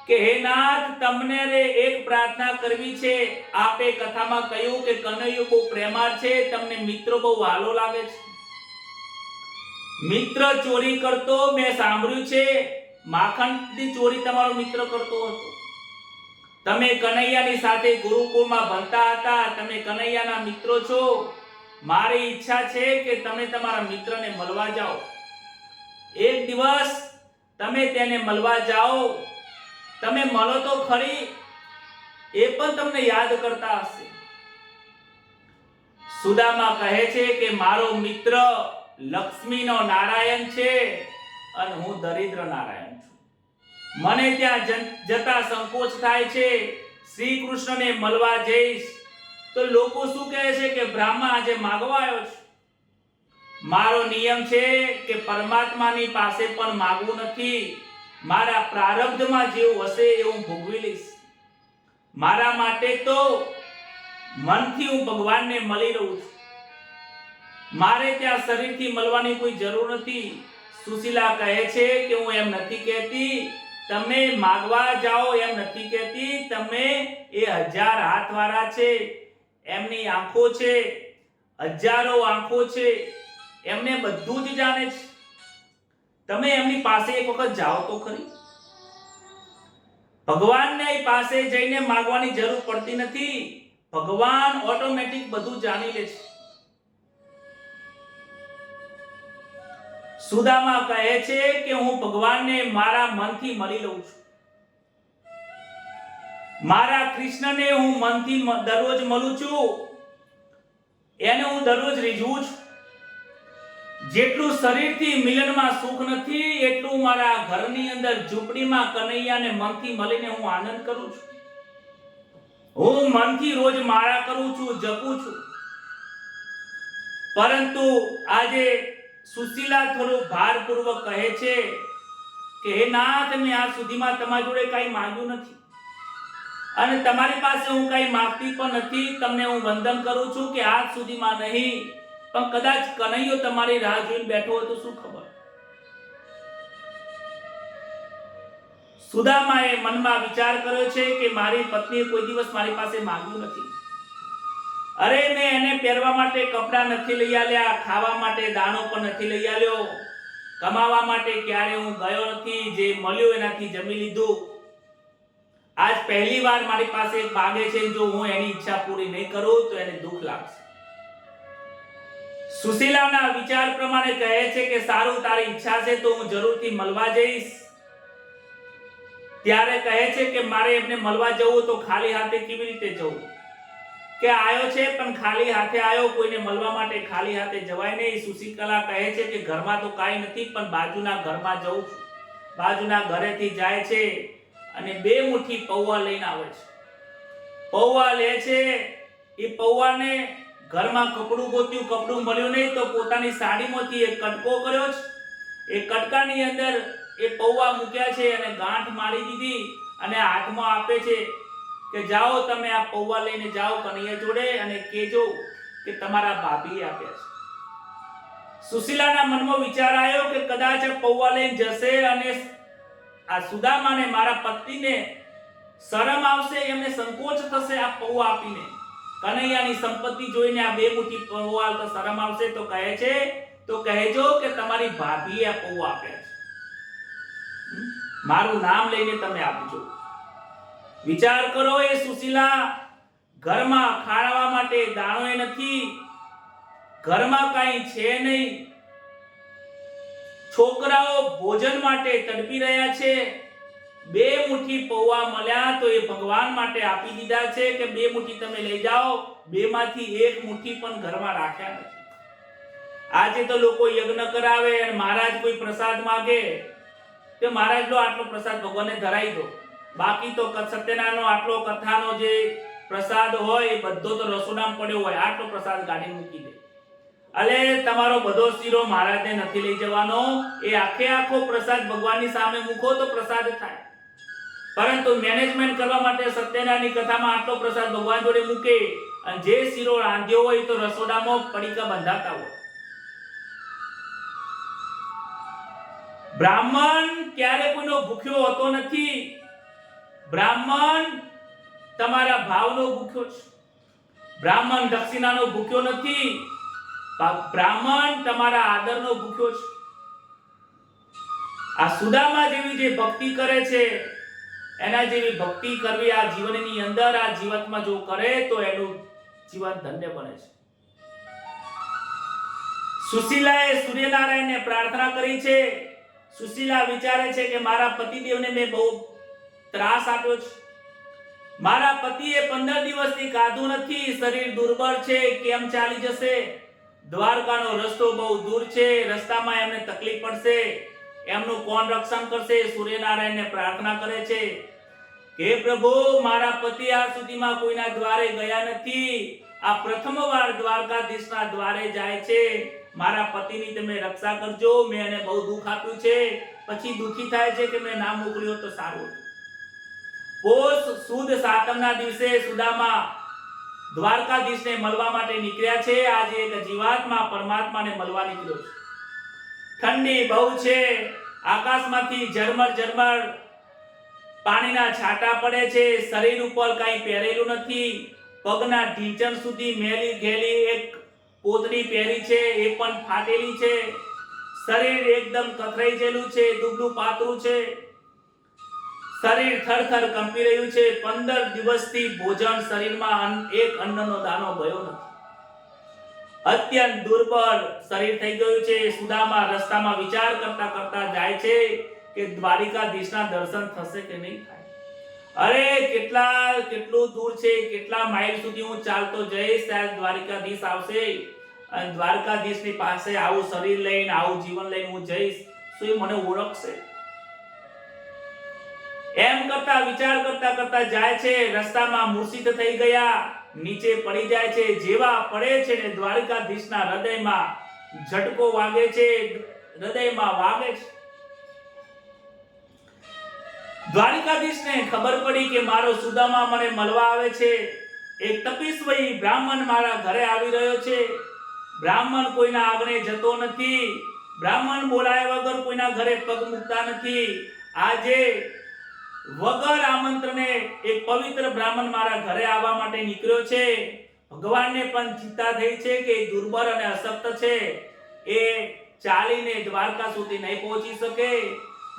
કે હે નાથ, તમને રે એક પ્રાર્થના કરવી છે. આપે કથામાં કહ્યું કે કનૈયો બહુ પ્રેમાળ છે, તમને મિત્ર બહુ વાલો લાગે છે. મિત્ર ચોરી કરતો મેં સાંભળ્યું છે, માખણની ચોરી તમારો મિત્ર કરતો હતો. તમે કનૈયાની સાથે ગુરુકુળમાં ભણતા હતા, તમે કનૈયાના મિત્રો છો. મારી ઈચ્છા છે કે તમે તમારા મિત્રને મળવા જાઓ. એક દિવસ તમે તેને મળવા જાઓ. તમે મળો તો ખરી, એ પણ તમને યાદ કરતા હશે. સુદામા કહે છે કે મારો મિત્ર લક્ષ્મીનો નારાયણ છે અને હું દરિદ્ર નારાયણ છું. મને ત્યાં જતા સંકોચ થાય છે. શ્રી કૃષ્ણને મળવા જઈશ તો લોકો શું કહે છે કે બ્રાહ્મણ આજે માગવા આવ્યો છે. મારો નિયમ છે કે પરમાત્માની પાસે પણ માગવું નથી. મારા પ્રારબ્ધમાં જેવું હશે એવું ભોગવી લઈશ. મારા માટે તો મનથી હું ભગવાનને મળી રહું છું. મારે ત્યાં શરીરથી મળવાની કોઈ જરૂર નથી. સુશીલા કહે છે કે હું એમ નથી કહેતી તમે માગવા જાઓ, એમ નથી કહેતી. તમે એ 1000 હાથવાળા છે, એમની આંખો છે, હજારો આંખો છે, એમને બધું જ જાણે છે. તમે એમની પાસે એક વખત જાઓ તો ખરી. ભગવાનને પાસે જઈને માંગવાની જરૂર પડતી નથી. ભગવાન ઓટોમેટિક બધું જાણી લે છે. સુદામા કહે છે કે હું ભગવાનને મારા મનથી મળી લઉં છું. મારા કૃષ્ણને હું મનથી દરરોજ મળું છું. એને હું દરરોજ રીઝવું છું. જેટલું શરીરથી મિલનમાં સુખ નથી, એટલું મારા ઘરની અંદર ઝૂંપડીમાં કનૈયાને મનથી મળીને હું આનંદ કરું છું. હું મનથી રોજ માળા કરું છું, જપું છું. પરંતુ આજે સુશીલા થોડું ભારપૂર્વક કહે છે કે હે નાથ, મેં આજ સુધીમાં તમારી જોડે કંઈ માંગ્યું નથી અને તમારી પાસે હું કંઈ માંગતી પણ નથી. તમને હું વંદન કરું છું કે આજ સુધીમાં નહીં, પણ કદાચ કનૈયો તમારી રાહ જોઈને બેઠો હોય તો શું ખબર. સુદામાએ મનમાં વિચાર કર્યો છે કે મારી પત્નીએ કોઈ દિવસ મારી પાસે માંગ્યું નથી. અરે મેં એને પહેરવા માટે કપડાં નથી લઈ આલ્યા, ખાવા માટે દાણો પણ નથી લઈ આલ્યો, કમાવા માટે ક્યારે હું ગયો નથી. જે મળ્યું એનાથી જમી લીધું. આજ પહેલી વાર મારી પાસે એક માગે છે. જો હું એની ઈચ્છા પૂરી નહીં કરું તો એને દુઃખ લાગશે. સુશીલાના વિચાર પ્રમાણે કહે છે કે સારું, તારી ઈચ્છા છે તો હું જરૂરથી મળવા જઈશ. ત્યારે કહે છે કે મારે એમને મળવા જવું તો ખાલી હાથે કેવી રીતે જવું? કે આયો છે પણ ખાલી હાથે આયો, કોઈને મળવા માટે ખાલી હાથે જવાય નહીં. સુશીલા કહે છે કે ઘરમાં તો કાંઈ નથી, પણ બાજુના ઘરમાં જઉં છું. બાજુના ઘરેથી જાય છે અને 2 મુઠ્ઠી પૌવા લઈને આવે છે. પૌવા લે છે. એ પૌવાને ઘરમાં કપડું ગોત્યું, કપડું મળ્યું નહીં તો પોતાની સાડીમાંથી એક કટકો કર્યો છે. એ કટકાની અંદર એ પૌવા મૂક્યા છે અને ગાંઠ મારી દીધી અને હાથમાં આપે છે કે જાઓ તમે આ પૌવા લઈને જાઓ કનૈયા જોડે અને કહેજો કે તમારા ભાભીએ આપ્યા છે. સુશીલાના મનમાં વિચાર આવ્યો કે કદાચ આ પૌવા લઈને જશે અને આ સુદામાને, મારા પતિને શરમ આવશે, એમને સંકોચ થશે આ પૌવા આપીને. કનૈયાની સંપત્તિ જોઈને આ 2 મુઠ્ઠી પૌવા તો શરમ આવશે. તો કહે છે તો કહેજો કે તમારી ભાભીએ આ પૌવા આપ્યા છે. મારું નામ લઈને તમે આપજો. વિચાર કરો, એ સુશીલા ઘરમાં ખાવા માટે દાણો નથી, ઘરમાં કાંઈ છે નહીં, છોકરાઓ ભોજન માટે તડપી રહ્યા છે, બે મુઠ્ઠી પૌવા મળ્યા તો એ ભગવાન માટે આપી દીધા છે કે બે મુઠ્ઠી તમે લઈ જાઓ, બેમાંથી એક મુઠ્ઠી પણ ઘરમાં રાખ્યા નથી. આજે તો લોકો યજ્ઞ કરાવે અને મહારાજ કોઈ પ્રસાદ માંગે કે મહારાજ લો આટલો પ્રસાદ ભગવાનને ધરાઈ દો, બાકી તો સત્યનારાયણનો આટલો કથાનો જે પ્રસાદ હોય એ બધો તો રસોડામાં પડ્યો હોય, આટલો પ્રસાદ કાઢી મૂકી દે. અલે તમારો બધો શીરો મહારાજને નથી લઈ જવાનો, એ આખે આખો પ્રસાદ ભગવાનની સામે મૂકો તો પ્રસાદ થાય. પરંતુ મેનેજમેન્ટ કરવા માટે સત્યનારાયણની કથામાં આટલો પ્રસાદ ભગવાન જોડે મૂકે અને જે શીરો રાંધ્યો હોય તો રસોડામાં પડીકા બંધાતા હોય. બ્રાહ્મણ ક્યારે કોઈનો ભૂખ્યો હોતો નથી. બ્રાહ્મણ તમારા ભાવનો ભૂખ્યો છે. બ્રાહ્મણ દક્ષિણાનો ભૂખ્યો નથી. બ્રાહ્મણ તમારા આદરનો ભૂખ્યો છે. આ સુદામા જેવી જે ભક્તિ કરે છે એના જેવી ભક્તિ કરવી આ જીવનની અંદર આ જીવનમાં જો કરે તો એનું જીવન ધન્ય બને છે. સુશીલાએ સૂર્યનારાયણને પ્રાર્થના કરી છે. સુશીલા વિચારે છે કે મારા પતિદેવને મેં બહુ ત્રાસ આપ્યો છે, મારા પતિએ 15 દિવસથી ખાધું નથી, શરીર દુર્બળ છે, કેમ ચાલી જશે? દ્વારકાનો રસ્તો બહુ દૂર છે, રસ્તામાં એમને તકલીફ પડશે, એમનું કોણ રક્ષણ કરશે? સૂર્યનારાયણને પ્રાર્થના કરે છે કે પ્રભુ મારા પતિ આ સુધીમાં કોઈના દ્વારે ગયા નથી, આ પ્રથમવાર દ્વારકાધીશના દ્વારે જાય છે, મારા પતિની તમે રક્ષા કરજો, મેં એને બહુ દુઃખ આપ્યું છે. પછી દુખી થાય છે કે મેં ના મોકલ્યો તો સારું. પોષ સુદ સાતમના દિવસે સુદામા દ્વારકાધીશને મળવા માટે નીકળ્યા છે. આજે એક જીવાત્મા પરમાત્માને મળવા નીકળ્યો છે. ઠંડી બહુ છે, આકાશમાંથી ઝરમર ઝરમર પાણીના છાંટા પડે છે, શરીર ઉપર કાંઈ પહેરેલું નથી, પગના ઢીંચણ સુધી મેલી ઘેલી એક પોતડી પહેરી છે એ પણ ફાટેલી છે, શરીર એકદમ કથરાઈ ગયેલું છે, દુબળું પાતળું છે, શરીર થરથર કંપી રહ્યું છે. 15 દિવસથી ભોજન શરીરમાં એક અન્નનો દાણો ગયો નથી, અત્યંત દુર્બળ શરીર થઈ ગયું છે. સુદામા રસ્તામાં વિચાર કરતા કરતા જાય છે કે દ્વારિકાધીશના દર્શન થશે કે નહીં થાય. અરે કેટલું દૂર છે, કેટલા માઇલ સુધી હું ચાલતો જઈશ ત્યારે દ્વારિકાધીશ આવશે અને દ્વારકાધીશની પાસે આવું શરીર લઈને આવું જીવન લઈને હું જઈશ, શું એ મને ઓળખશે? એમ કરતા વિચાર કરતા કરતા જાય છે. રસ્તામાં મૂર્છિત થઈ ગયા, નીચે પડી જાય છે. જેવા પડે છે ને દ્વારકાધીશના હૃદયમાં ઝટકો વાગે છે, હૃદયમાં વાગે છે. દ્વારિકાધીશને ખબર પડી કે મારો સુદામા મને મળવા આવે છે, એક તપસ્વી બ્રાહ્મણ મારા ઘરે આવી રહ્યો છે. બ્રાહ્મણ કોઈના આગળ જતો નથી, બ્રાહ્મણ બોલાયા વગર કોઈના ઘરે પગ મૂકતા નથી. આજે વગર આમંત્રણે એક પવિત્ર બ્રાહ્મણ મારા ઘરે આવવા માટે નીકળ્યો છે. ભગવાનને પણ ચિંતા થઈ છે કે દુર્બળ અને અશક્ત છે, એ ચાલીને દ્વારકા સુધી નહીં પહોંચી શકે,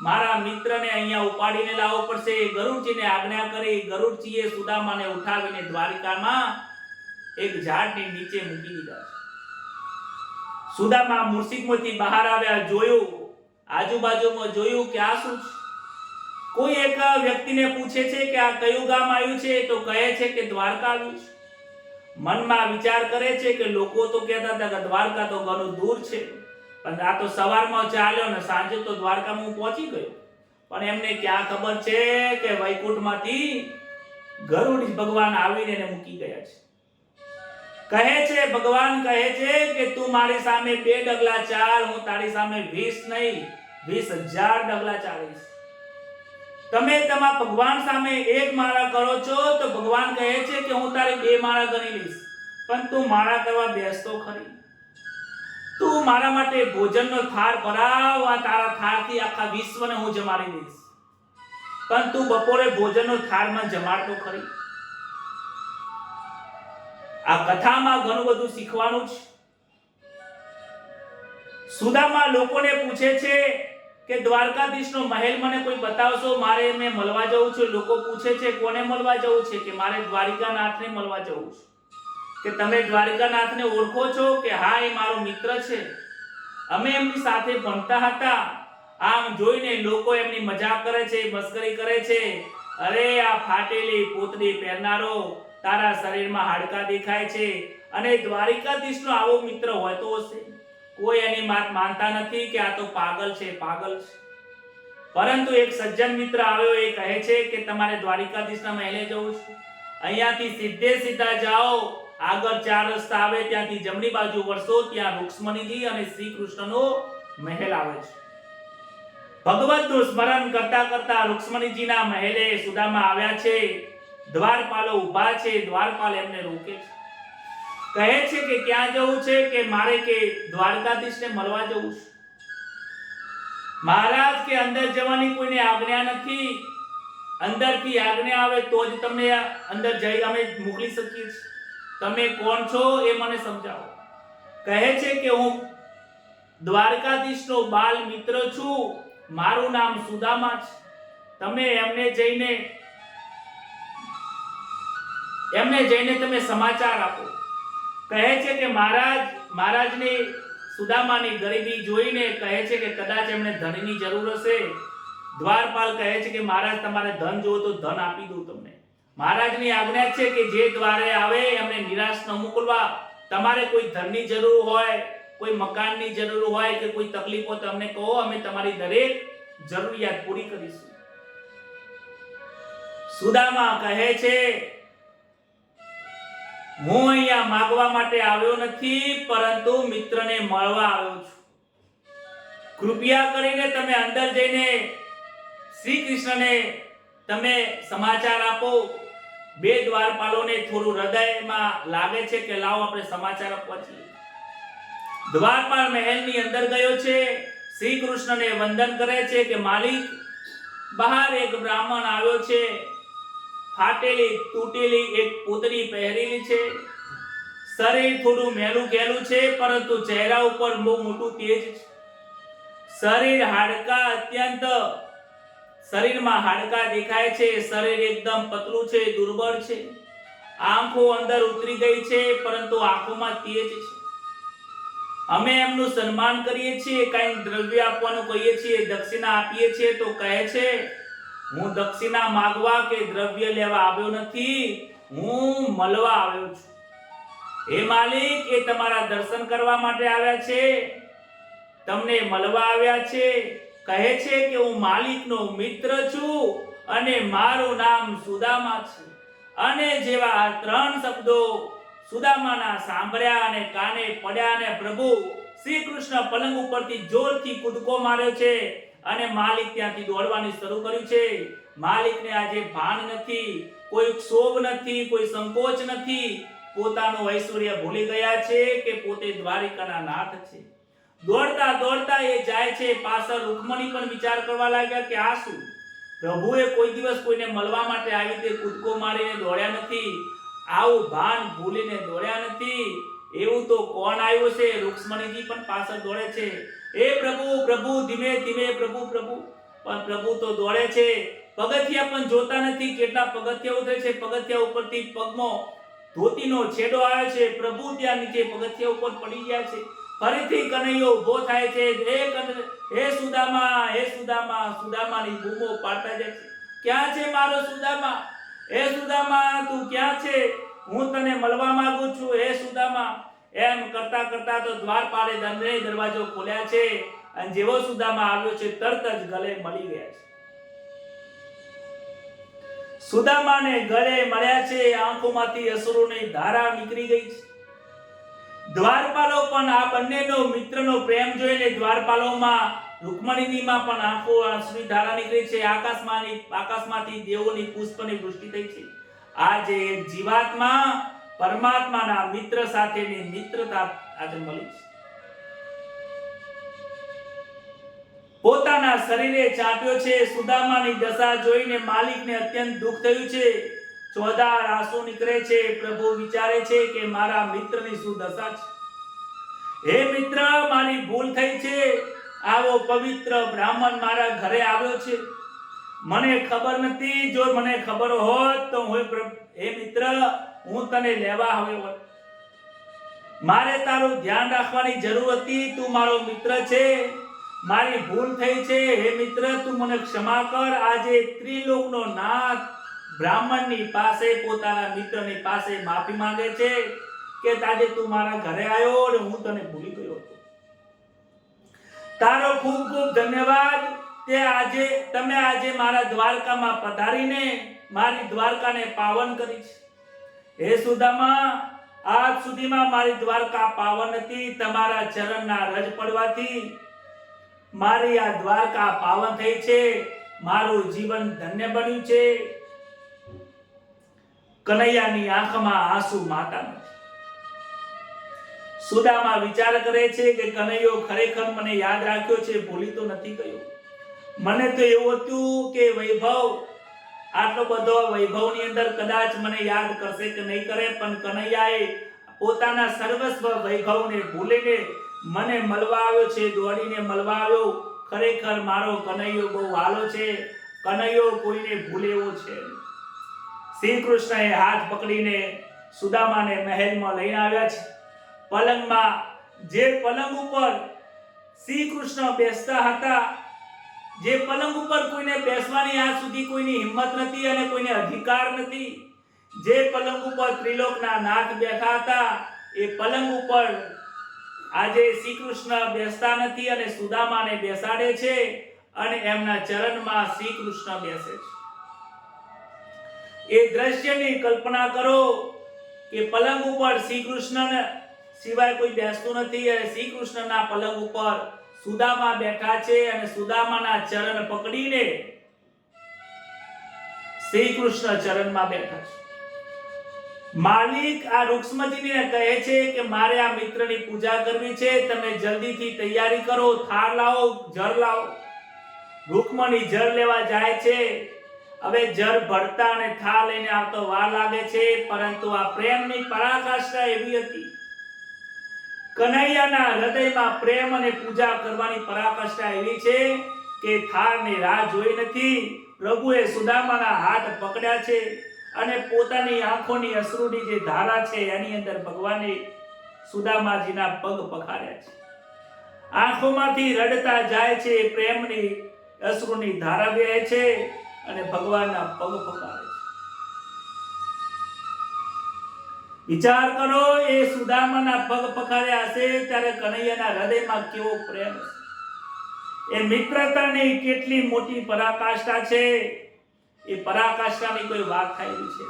મારા મિત્રને અહીંયા ઉપાડીને લાવવો પડશે. ગરુડજીને આજ્ઞા કરી ગરુડજીએ સુદામાને ઉઠાવીને દ્વારિકામાં એક ઝાડની નીચે મૂકી દીધા. સુદામા મૂર્છિતમાંથી બહાર આવ્યા, જોયું આજુબાજુમાં, જોયું કે આ શું છે. કોઈ એક વ્યક્તિને પૂછે છે કે આ કયું ગામ આવ્યું છે, તો કહે છે કે દ્વારકા આવ્યું છે. મનમાં વિચાર કરે છે કે લોકો તો કહેતા હતા કે દ્વારકા તો ઘણું દૂર છે, પણ આ તો સવારમાં ચાલ્યો ને સાંજે તો દ્વારકામાં હું પહોંચી ગયો. પણ એમને ક્યાં ખબર છે કે વૈકુંઠમાંથી ગરુડ ભગવાન આવીને એને મૂકી ગયા છે. કહે છે ભગવાન કહે છે કે તું મારી સામે 2 ડગલા ચાલ, હું તારી સામે 20 નહીં 20,000 ડગલા ચાલીશ. તમે તમારા ભગવાન સામે 1 માળા કરો છો તો ભગવાન કહે છે કે હું તારી 2 માળા ગણી લઈશ, પણ તું માળા કરવા બેસતો ખરી. તું મારા માટે ભોજનનો થાળ ભરાવ, આ તારા થાળથી આખા વિશ્વને હું જમાડી દઈશ, પણ તું બપોરે ભોજનનો થાળમાં જમાડતો ખરી. આ કથામાં ઘણું બધું શીખવાનું છે. સુદામા લોકોને પૂછે છે કે દ્વારકાધીશનો મહેલ મને કોઈ બતાવશો, મારે મેં મળવા જવું છે. લોકો પૂછે છે કોને મળવા જવું છે, કે મારે દ્વારિકાનાથને મળવા જવું છે. કે તમે દ્વારિકાનાથને ઓળખો છો? કે હા, એ મારો મિત્ર છે, અમે એમની સાથે ભણતા હતા. આમ જોઈને લોકો એમની મજાક કરે છે, મસ્કરી કરે છે. અરે આ ફાટેલી પોતડી પહેરનારો, તારા શરીરમાં હાડકા દેખાય છે, અને દ્વારિકાધીશનો આવો મિત્ર હોય તો હશે. કોઈ એની વાત માનતા નથી કે આ તો પાગલ છે, પાગલ છે. પરંતુ એક સજ્જન મિત્ર આવ્યો, એ કહે છે કે તમારે દ્વારિકાધીશના મહેલે જવું છે. અહીંયાથી સીધે સીધા જાઓ, આગળ 4 રસ્તા આવે, ત્યાંથી જમણી બાજુ વળશો, ત્યાં રૂક્ષ્મણીજી અને શ્રી કૃષ્ણનો મહેલ આવે છે. ભગવતનું સ્મરણ કરતા કરતા રૂક્ષ્મણીજીના મહેલે સુદામા આવ્યા છે. દ્વારપાલો ઊભા છે, દ્વારપાલ એમને રોકે છે. કહે છે કે ક્યાં જવું છે? કે મારે કે દ્વારકાધીશને મળવા જવું છે. મહારાજ કે અંદર જવાની કોઈને આજ્ઞા નથી. અંદરથી આજ્ઞા આવે તો જ તમને અંદર જઈ અમે મોકલી શકીએ છીએ. તમે કોણ છો એ મને સમજાવો. કહે છે કે હું દ્વારકાધીશનો બાલ મિત્ર છું, મારું નામ સુદામા છે. તમે એમને જઈને તમે સમાચાર આપો. કહે છે કે મહારાજને સુદામાની ગરીબી જોઈને કહે છે કે કદાચ એમને ધનની જરૂર હશે. દ્વારપાલ કહે છે કે મહારાજ તમારે ધન જોવો તો ધન આપી દઉં તમને. મહારાજની આજ્ઞા છે કે જે દ્વારે આવે એમને નિરાશ ન મોકલવા. તમારે કોઈ ધનની જરૂર હોય, કોઈ મકાનની જરૂર હોય કે કોઈ તકલીફ હોય તો અમને કહો, અમે તમારી દરેક જરૂરિયાત પૂરી કરીશું. સુદામા કહે છે હું અહીંયા માંગવા માટે આવ્યો નથી, પરંતુ મિત્રને મળવા આવ્યો છું. કૃપયા કરીને તમે અંદર જઈને શ્રી કૃષ્ણને તમે સમાચાર આપો. 2 દ્વારપાલોને થોડું હૃદયમાં લાગે છે કે લાવો આપણે સમાચાર આપવા છીએ. દ્વારપાલ મહેલની અંદર ગયો છે, શ્રી કૃષ્ણને વંદન કરે છે કે માલિક, બહાર એક બ્રાહ્મણ આવ્યો છે, ફાટેલી તૂટેલી એક પોતડી પહેરેલી છે, શરીર થોડું મેલું ગેલું છે, પરંતુ ચહેરા ઉપર બહુ મોટું તેજ છે. શરીરમાં હાડકા દેખાય છે, શરીર એકદમ પતલું છે, દુર્બળ છે, આંખો અંદર ઉતરી ગઈ છે, પરંતુ આંખોમાં તેજ છે. અમે એમનું સન્માન કરીએ છીએ, કંઈ દ્રવ્ય આપવાનું કહીએ છીએ, દક્ષિણા આપીએ છીએ તો કહે છે હું દક્ષિણા માંગવા કે દ્રવ્ય લેવા આવ્યો નથી, હું મળવા આવ્યો છું. હે માલિક, એ તમારા દર્શન કરવા માટે આવ્યા છે, તમને મળવા આવ્યા છે. કહે છે કે હું માલિકનો મિત્ર છું અને મારું નામ સુદામા છે. અને જેવા આ 3 શબ્દો સુદામાના સાંભળ્યા અને કાને પડ્યા, અને પ્રભુ શ્રી કૃષ્ણ પલંગ ઉપરથી જોરથી કૂદકો માર્યો છે અને માલિક ત્યાંથી દોડવાની શરૂ કર્યું છે. માલિકને આજે ભાન નથી, કોઈ ક્ષોભ નથી, કોઈ સંકોચ નથી. પોતાનું ઐશ્વર્ય ભૂલી ગયા છે કે પોતે દ્વારિકાના નાથ છે. દોડતા દોડતા એ જાય છે. પાછળ રૂકમણી પણ વિચાર કરવા લાગ્યા કે આ શું? પ્રભુએ કોઈ દિવસ કોઈને મળવા માટે આવી રીતે કૂદકો મારીને દોડ્યા નથી, આવું ભાન ભૂલીને દોડ્યા નથી. એવું તો કોણ આવ્યું છે? રૂક્ષ્મણીજી પણ પાછળ દોડે છે. એ પ્રભુ પ્રભુ, ધીમે ધીમે પ્રભુ પ્રભુ. પણ પ્રભુ તો દોડે છે. પગથિયા પણ જોતા નથી કેટલા પગથિયા ઉતરે છે. પગથિયા ઉપરથી પગમાં ધોતીનો છેડો આવે છે. પ્રભુ ત્યાં નીચે પગથિયા ઉપર પડી ગયા છે. ફરીથી કનૈયો ઊભો થાય છે. હે સુદામા, હે સુદામા. સુદામાની બૂમો પાડતા જાય છે. ક્યાં છે મારો સુદામા? હે સુદામા, તું ક્યાં છે? હું તને મળવા માંગુ છું, હે સુદામા. એમ કરતા કરતા તો દ્વારપાલે દરવાજો ખોલ્યા છે, અને જેવો સુદામા આવ્યો છે તરત જ ગળે મળી ગયા છે. સુદામાને ગળે મળ્યા છે. આંખોમાંથી અશ્રુની ધારા નીકળી ગઈ છે. દ્વારપાલો પણ આ બંનેનો મિત્રનો પ્રેમ જોઈને દ્વારપાલોમાં રૂકમણીનીમાં પણ અશ્રુની ધારા નીકળી છે. આકાશમાંથી દેવોની પુષ્પની વૃષ્ટિ થઈ છે. આજે એક જીવાત્મા પરમાત્માના મિત્ર સાથેની મિત્રતા આજે મળી છે. પોતાના શરીરે ચાપ્યો છે. સુદામાની દશા જોઈને માલિકને અત્યંત દુઃખ થયું છે. ચોધાર આંસુ નીકળે છે. પ્રભુ વિચારે છે કે મારા મિત્રની શું દશા છે. હે મિત્ર, મારી ભૂલ થઈ છે. આવો પવિત્ર બ્રાહ્મણ મારા ઘરે આવ્યો છે, મને ખબર નથી. જો મને ખબર હોત તો હે મિત્ર, હું તને લેવા આવ્યો હોત. મારે તારું ધ્યાન રાખવાની જરૂર હતી. તું મારો મિત્ર છે, મારી ભૂલ થઈ છે. હે મિત્ર, તું મને ક્ષમા કર. આજે ત્રિલોકનો નાથ બ્રાહ્મણની પાસે, પોતાના મિત્રની પાસે માફી માંગે છે કે આજે તું મારા ઘરે આવ્યો અને હું તને ભૂલી ગયો હતો. તારો ખૂબ ખૂબ ધન્યવાદ. તમે આજે મારા દ્વારકામાં પધારીને મારી દ્વારકાને પાવન કરી છે. હે સુદામા, આજ સુધીમાં મારી દ્વારકા પાવન હતી. તમારા ચરણના રજ પડવાથી મારી આ દ્વારકા પાવન થઈ છે. મારું જીવન ધન્ય બન્યું છે. કનૈયાની આંખમાં આંસુ માતા નથી. સુદામા વિચાર કરે છે કે કનૈયો ખરેખર મને યાદ રાખ્યો છે, ભૂલી તો નથી ગયો. મને તો એવું હતું કે વૈભવ, આટલો બધો વૈભવની અંદર કદાચ મને યાદ કરશે કે નહીં કરે, પણ કનૈયાએ પોતાના સર્વસ્વ વૈભવને ભૂલીને મને મળવા આવ્યો છે, દોડીને મળવા આવ્યો. ખરેખર મારો કનૈયો બહુ વાલો છે. કનૈયો કોઈને ભૂલે એવો છે. શ્રી કૃષ્ણએ હાથ પકડીને સુદામાને મહેલમાં લઈને આવ્યા છે. પલંગમાં, જે પલંગ ઉપર શ્રી કૃષ્ણ બેસતા હતા, જે પલંગ ઉપર કોઈને બેસવાની આજ સુધી કોઈની હિંમત નથી અને કોઈને અધિકાર નથી, જે પલંગ ઉપર ત્રિલોકના નાથ બેઠા હતા, એ પલંગ ઉપર આજે શ્રી કૃષ્ણ બેસતા નથી અને સુદામાને બેસાડે છે અને એમના ચરણમાં શ્રી કૃષ્ણ બેસે છે. એ દ્રશ્યની કલ્પના કરો કે પલંગ ઉપર શ્રી કૃષ્ણ સિવાય કોઈ બેસતું નથી અને શ્રી કૃષ્ણના પલંગ ઉપર સુદામા બેઠા છે અને સુદામાના ચરણ પકડીને શ્રી કૃષ્ણ ચરણમાં બેઠા છે. માલિક આ રૂક્ષ્મજીને કહે છે કે મારે આ મિત્રની પૂજા કરવી છે, તમે જલ્દીથી તૈયારી કરો, થાળ લાવો, જળ લાવો. રૂક્મણી જળ લેવા જાય છે. હવે જળ ભરતા અને થાળ લઈને આવતો વાર લાગે છે, પરંતુ આ પ્રેમની પરાકાષ્ઠા એવી હતી. કનૈયાના હૃદયમાં પ્રેમ અને પૂજા કરવાની પરાકાષ્ઠા એવી છે કે થાળની રાહ જોઈ નથી. પ્રભુએ સુદામાના હાથ પકડ્યા છે અને પોતાની આંખોની અશ્રુની જે ધારા છે એની અંદર ભગવાને સુદામાજીના પગ પખાર્યા છે. આંખોમાંથી રડતા જાય છે, પ્રેમની અશ્રુની ધારા વહે છે અને ભગવાનના પગ પખારે છે. વિચાર કરો, એ સુદામાના પગ પખાર્યા હશે ત્યારે કનૈયાના હૃદયમાં કેવો પ્રેમ હશે. એ મિત્રતાની કેટલી મોટી પરાકાષ્ઠા છે. એ પરાકાષ્ઠાની કોઈ વાત થાય છે.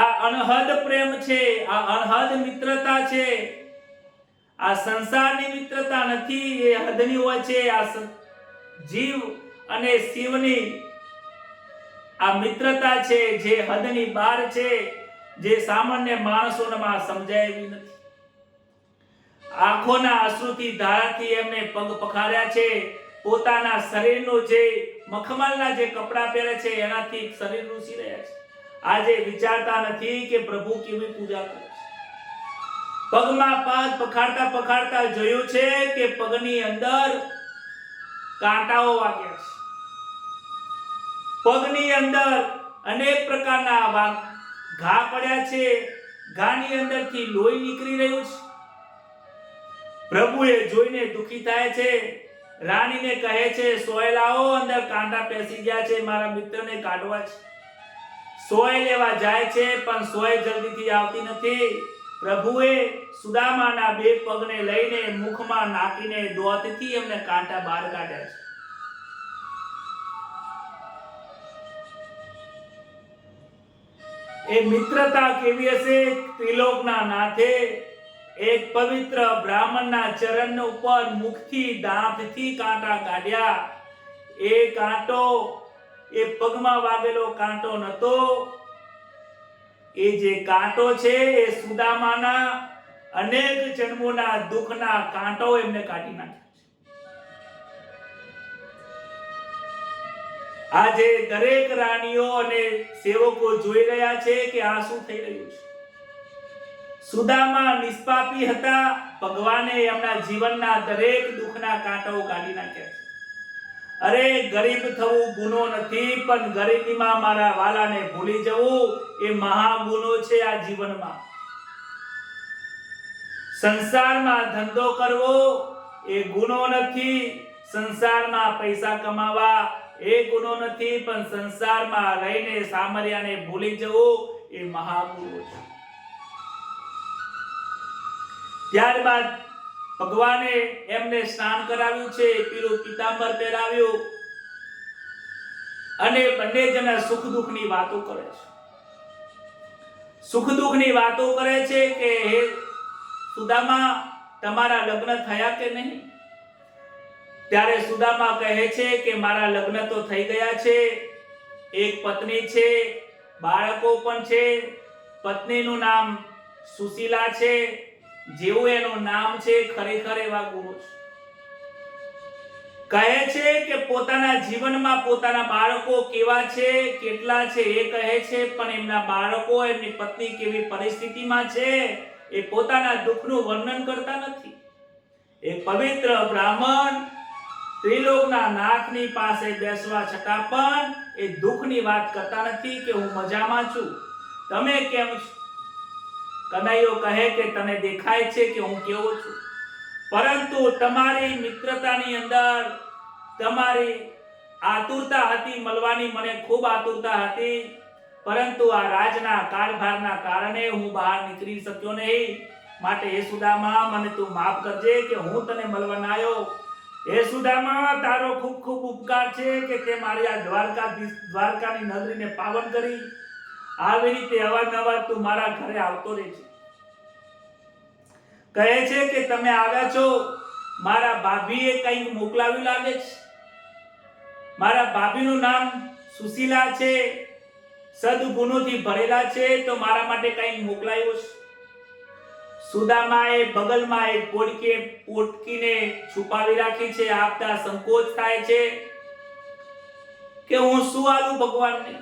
આ અનહદ પ્રેમ છે, આ અનહદ મિત્રતા છે. આ સંસારની મિત્રતા નથી, એ હદની હોય છે. આ જીવ અને શિવની આ મિત્રતા છે જે હદની બહાર છે, જે સામાન્ય માણસોમાં સમજાય એવી નથી. આંખોના અશ્રુથી ધારાથી એમને પગ પખાર્યા છે. પોતાના શરીરનું જે મખમલના જે કપડા પહેરે છે એનાથી શરીર લૂસી રહ્યા છે. આજે વિચારતા નથી કે પ્રભુ કેવી પૂજા કરે છે. પગમાં પગ પખાડતા પખાડતા જોયું છે કે પગની અંદર કાંટાઓ વાગ્યા છે. પગની અંદર અનેક પ્રકારના ઘા પડ્યા છે. ઘાની અંદરથી લોહી નીકળી રહ્યું છે. પ્રભુએ જોઈને દુખી થાય છે. રાણીને કહે છે, સોય લાવો, અંદર કાંટા પેસી ગયા છે, મારા મિત્રને કાઢવા છે. સોય લેવા જાય છે પણ સોય જલ્દીથી આવતી નથી. પ્રભુએ સુદામાના બે પગને લઈને મુખમાં નાખીને દોતથી એમને કાંટા બહાર કાઢ્યા છે. એ મિત્રતા કેવી હશે? ત્રિલોકના નાથે એક પવિત્ર બ્રાહ્મણના ચરણ ઉપર મુખથી દાંતથી કાંટા કાઢ્યા. એ કાંટો એ પગમાં વાગેલો કાંટો નતો. એ જે કાંટો છે એ સુદામાના અનેક જન્મોના દુઃખના કાંટો એમને કાઢી નાખ્યા. આજે દરેક રાણીઓ અને સેવકો જોઈ રહ્યા છે કે આ શું થઈ રહ્યું છે. સુદામા નિષ્પાપી હતા, ભગવાને એમના જીવનના દરેક દુઃખના કાંટાઓ કાઢી નાખ્યા છે. અરે ગરીબ થવું ગુનો નથી, પણ ગરીબીમાં મારા વાલાને ભૂલી જવું એ મહાગુનો છે આ જીવનમાં. સંસારમાં ધંધો કરવો એ ગુનો નથી, સંસારમાં પૈસા કમાવા એ ગુનો નથી, પણ સંસારમાં રહીને સામર્યાને ભૂલી જવું એ મહાગુનો છે. ત્યારબાદ ભગવાને એમને સ્નાન કરાવ્યું છે, પીળું પીતાંબર પહેરાવ્યું અને બંને જણા સુખ દુઃખની વાતો કરે છે. સુખ દુઃખની વાતો કરે છે કે હે સુદામા, તમારા લગ્ન થયા કે નહીં? ત્યારે સુદામા કહે છે કે મારા લગ્ન તો થઈ ગયા છે, એક પત્ની છે, બાળકો પણ છે. પત્નીનું નામ સુશીલા છે. જેવું એનું નામ છે, ખરેખર એવા ગુરુ છે. કહે છે કે પોતાના જીવનમાં પોતાના બાળકો કેવા છે, કેટલા છે એ કહે છે, પણ એમના બાળકો, એમની પત્ની કેવી પરિસ્થિતિમાં છે એ પોતાના દુઃખનું વર્ણન કરતા નથી. એક પવિત્ર બ્રાહ્મણ ત્રિલોકના નાથની પાસે બેસવા છતાં પણ એ દુઃખની વાત કરતા નથી કે હું મજામાં છું, તમે કેમ છો? કનૈયો કહે કે તને દેખાય છે કે હું કેવો છું, પરંતુ તમારી મિત્રતાની અંદર તમારી આતુરતા હતી મળવાની, મને ખૂબ આતુરતા હતી, પરંતુ આ રાજના કારભારના કારણે હું બહાર નીકળી શક્યો નહીં. માટે હે સુદામા, મને તું માફ કરજે કે હું તને મળવા આવ્યો. હે સુદામા, તારો ખૂબ ખૂબ ઉપકાર છે કે તે મારી આ દ્વારકાની નગરીને પાવન કરી. આવી રીતે અવારનવાર તું મારા ઘરે આવતો રહે છે. કહે છે કે તમે આવ્યા છો, મારા ભાભીએ કંઈક મોકલાવ્યું લાગે છે. મારા ભાભીનું નામ સુશીલા છે, સદગુણોથી ભરેલા છે, તો મારા માટે કંઈક મોકલાયું છે. સુદામાએ બગલમાં એક પોટકીને છુપાવી રાખી છે. આપતા સંકોચ થાય છે કે હું શું આલું ભગવાનને.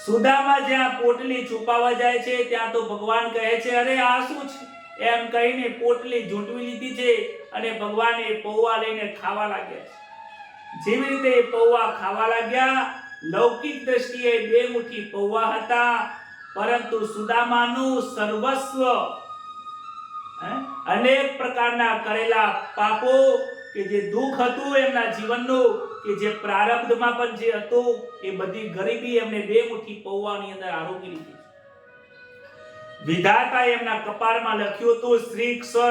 સુદામા જ્યાં પોટલી છુપાવા જાય છે ત્યાં તો ભગવાન કહે છે અરે આ શું છે, એમ કહીને પોટલી ઝૂંટવી લીધી છે અને ભગવાને પૌવા લઈને ખાવા લાગ્યા છે. જેવી રીતે પૌવા ખાવા લાગ્યા, લૌકિક દ્રષ્ટિએ બે મુઠ્ઠી પૌવા હતા, પરંતુ સુદામાનું સર્વસ્વ, અનેક પ્રકારના કરેલા પાપો, કે જે દુઃખ હતું એમના જીવનનું, કે જે પ્રારબ્ધમાં પણ જે હતું, એ બધી ગરીબી એમને બે મુઠ્ઠી પૌવાની અંદર આરોગી લીધી. વિધાતાએ એમના કપાળમાં લખ્યું હતું શ્રી ક્ષય,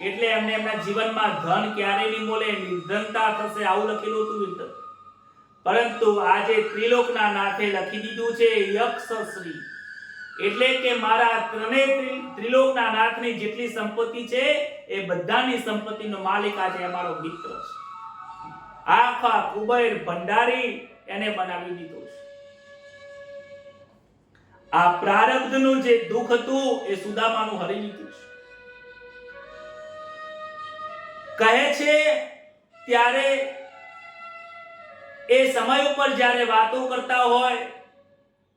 એટલે એમને એમના જીવનમાં ધન ક્યારેય નહીં મળે, નિર્ધનતા થશે, આવું લખેલું હતું. પરંતુ આજે ત્રિલોકના નાથે લખી દીધું છે યક્ષશ્રી, એટલે કે મારા ત્રિલોકના નાથની જેટલી સંપત્તિ છે એ બધાની સંપત્તિનો માલિક આજે અમારો મિત્ર છે. આખા કુબેર ભંડારી એને બનાવી દીધો છે. આ પ્રારબ્ધનું જે દુઃખ હતું એ સુદામાનું હરી લીધું છે. કહે છે ત્યારે એ સમય ઉપર જ્યારે વાતો કરતા હોય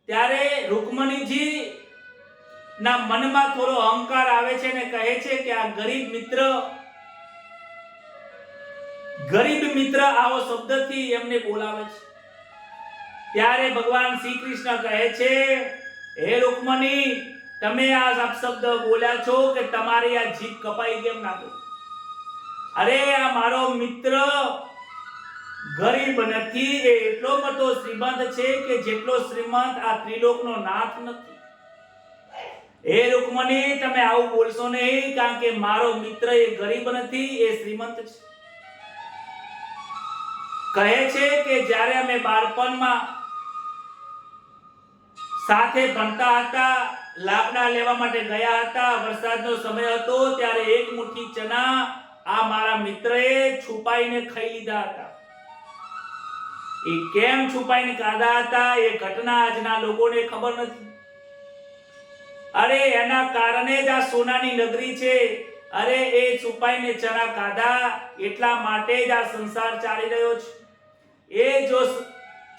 ત્યારે રૂકમણીજી ના મનમાં થોડો અહંકાર આવે છે ને કહે છે કે આ ગરીબ મિત્ર આવો શબ્દથી એમને બોલાવે છે. ત્યારે ભગવાન શ્રી કૃષ્ણ કહે છે હે રૂકમણી, તમે આ શબ્દ બોલ્યા છો કે તમારી આ જીભ કપાઈ કેમ ના ગઈ? અરે આ મારો મિત્ર ગરીબ નથી, એ એટલો બધો શ્રીમંત છે કે જેટલો શ્રીમંત આ ત્રિલોકનો નાથ નથી. હે રૂકમણી, તમે આવું બોલશો નહીં, કારણ કે મારો મિત્ર એ ગરીબ નથી, એ શ્રીમંત છે. કહે છે કે જ્યારે અમે બાળપણમાં સાથે ભણતા હતા, લાકડા લેવા માટે ગયા હતા, વરસાદનો સમય હતો, ત્યારે એક મુઠ્ઠી ચના આ મારા મિત્રએ છુપાઈને ખાઈ લીધા હતા. એ કેમ છુપાઈને ખાધા હતા એ ઘટના આજના લોકોને ખબર નથી. અરે એના કારણે જ આ સોનાની નગરી છે. અરે એ છુપાઈને ચણા ખાધા એટલા માટે જ આ સંસાર ચાલી રહ્યો છે. એ જો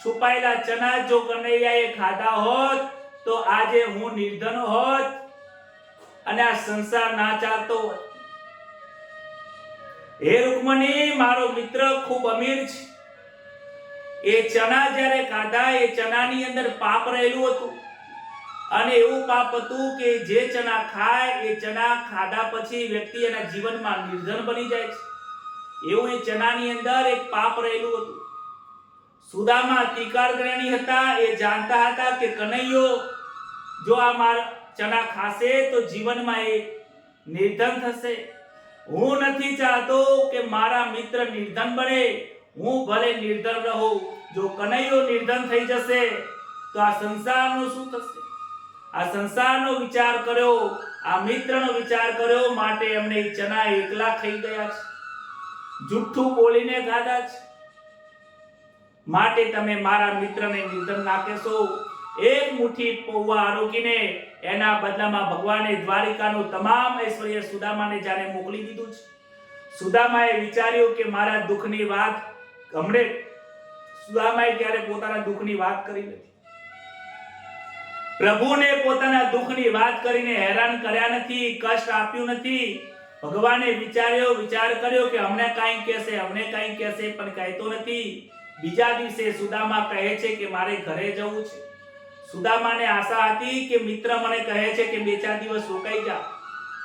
છુપાયેલા ચના જો કનૈયાએ ખાધા હોત તો આજે હું નિર્ધન હોત. અને આ સંસાર ના ચાલતો હોય. હે રૂકમણી, મારો મિત્ર ખૂબ અમીર છે. એ ચણા જ્યારે ખાધા, એ ચણાની અંદર પાપ રહેલું હતું અને એવું પાપ હતું કે જે ચણા ખાય એ ચણા ખાધા પછી વ્યક્તિ એના જીવનમાં નિર્ધન બની જાય છે. એવું એ ચણાની અંદર એક પાપ રહેલું હતું. સુદામા તિકાર જ્ઞાની હતા. એ જાણતા હતા કે કનૈયો જો આ મારા ચણા ખાશે તો જીવનમાં એ નિર્ધન થશે. હું નથી ચાહતો કે મારા મિત્ર નિર્ધન બને. હું ભલે નિર્ધન રહું. જો કનૈયો નિર્ધન થઈ જશે તો આ સંસારનું શું થશે? આ સંસારનો વિચાર કર્યો, આ મિત્રનો વિચાર કર્યો, માટે એમને ચના એકલા ખાઈ ગયા છે, જુઠ્ઠું બોલીને ખાધા છે. માટે તમે મારા મિત્રને નિર્ધન નાખેશો. એક મુઠ્ઠી પૌવા આરોગીને એના બદલામાં ભગવાને દ્વારિકાનું તમામ ઐશ્વર્ય સુદામાને જાણે મોકલી દીધું છે. સુદામાએ વિચાર્યું કે મારા દુઃખની વાત હમણે સુદામાએ ક્યારે પોતાના દુઃખની વાત કરી નથી. પ્રભુને પોતાના દુઃખની વાત કરીને હેરાન કર્યા નથી, કષ્ટ આપ્યું નથી. ભગવાને વિચાર કર્યો કે અમને કાંઈ કહેશે, પણ કહેતો નથી. બીજા દિવસે સુદામા કહે છે કે મારે ઘરે જવું છે. સુદામાને આશા હતી કે મિત્ર મને કહે છે કે 2-4 દિવસ રોકાઈ જા,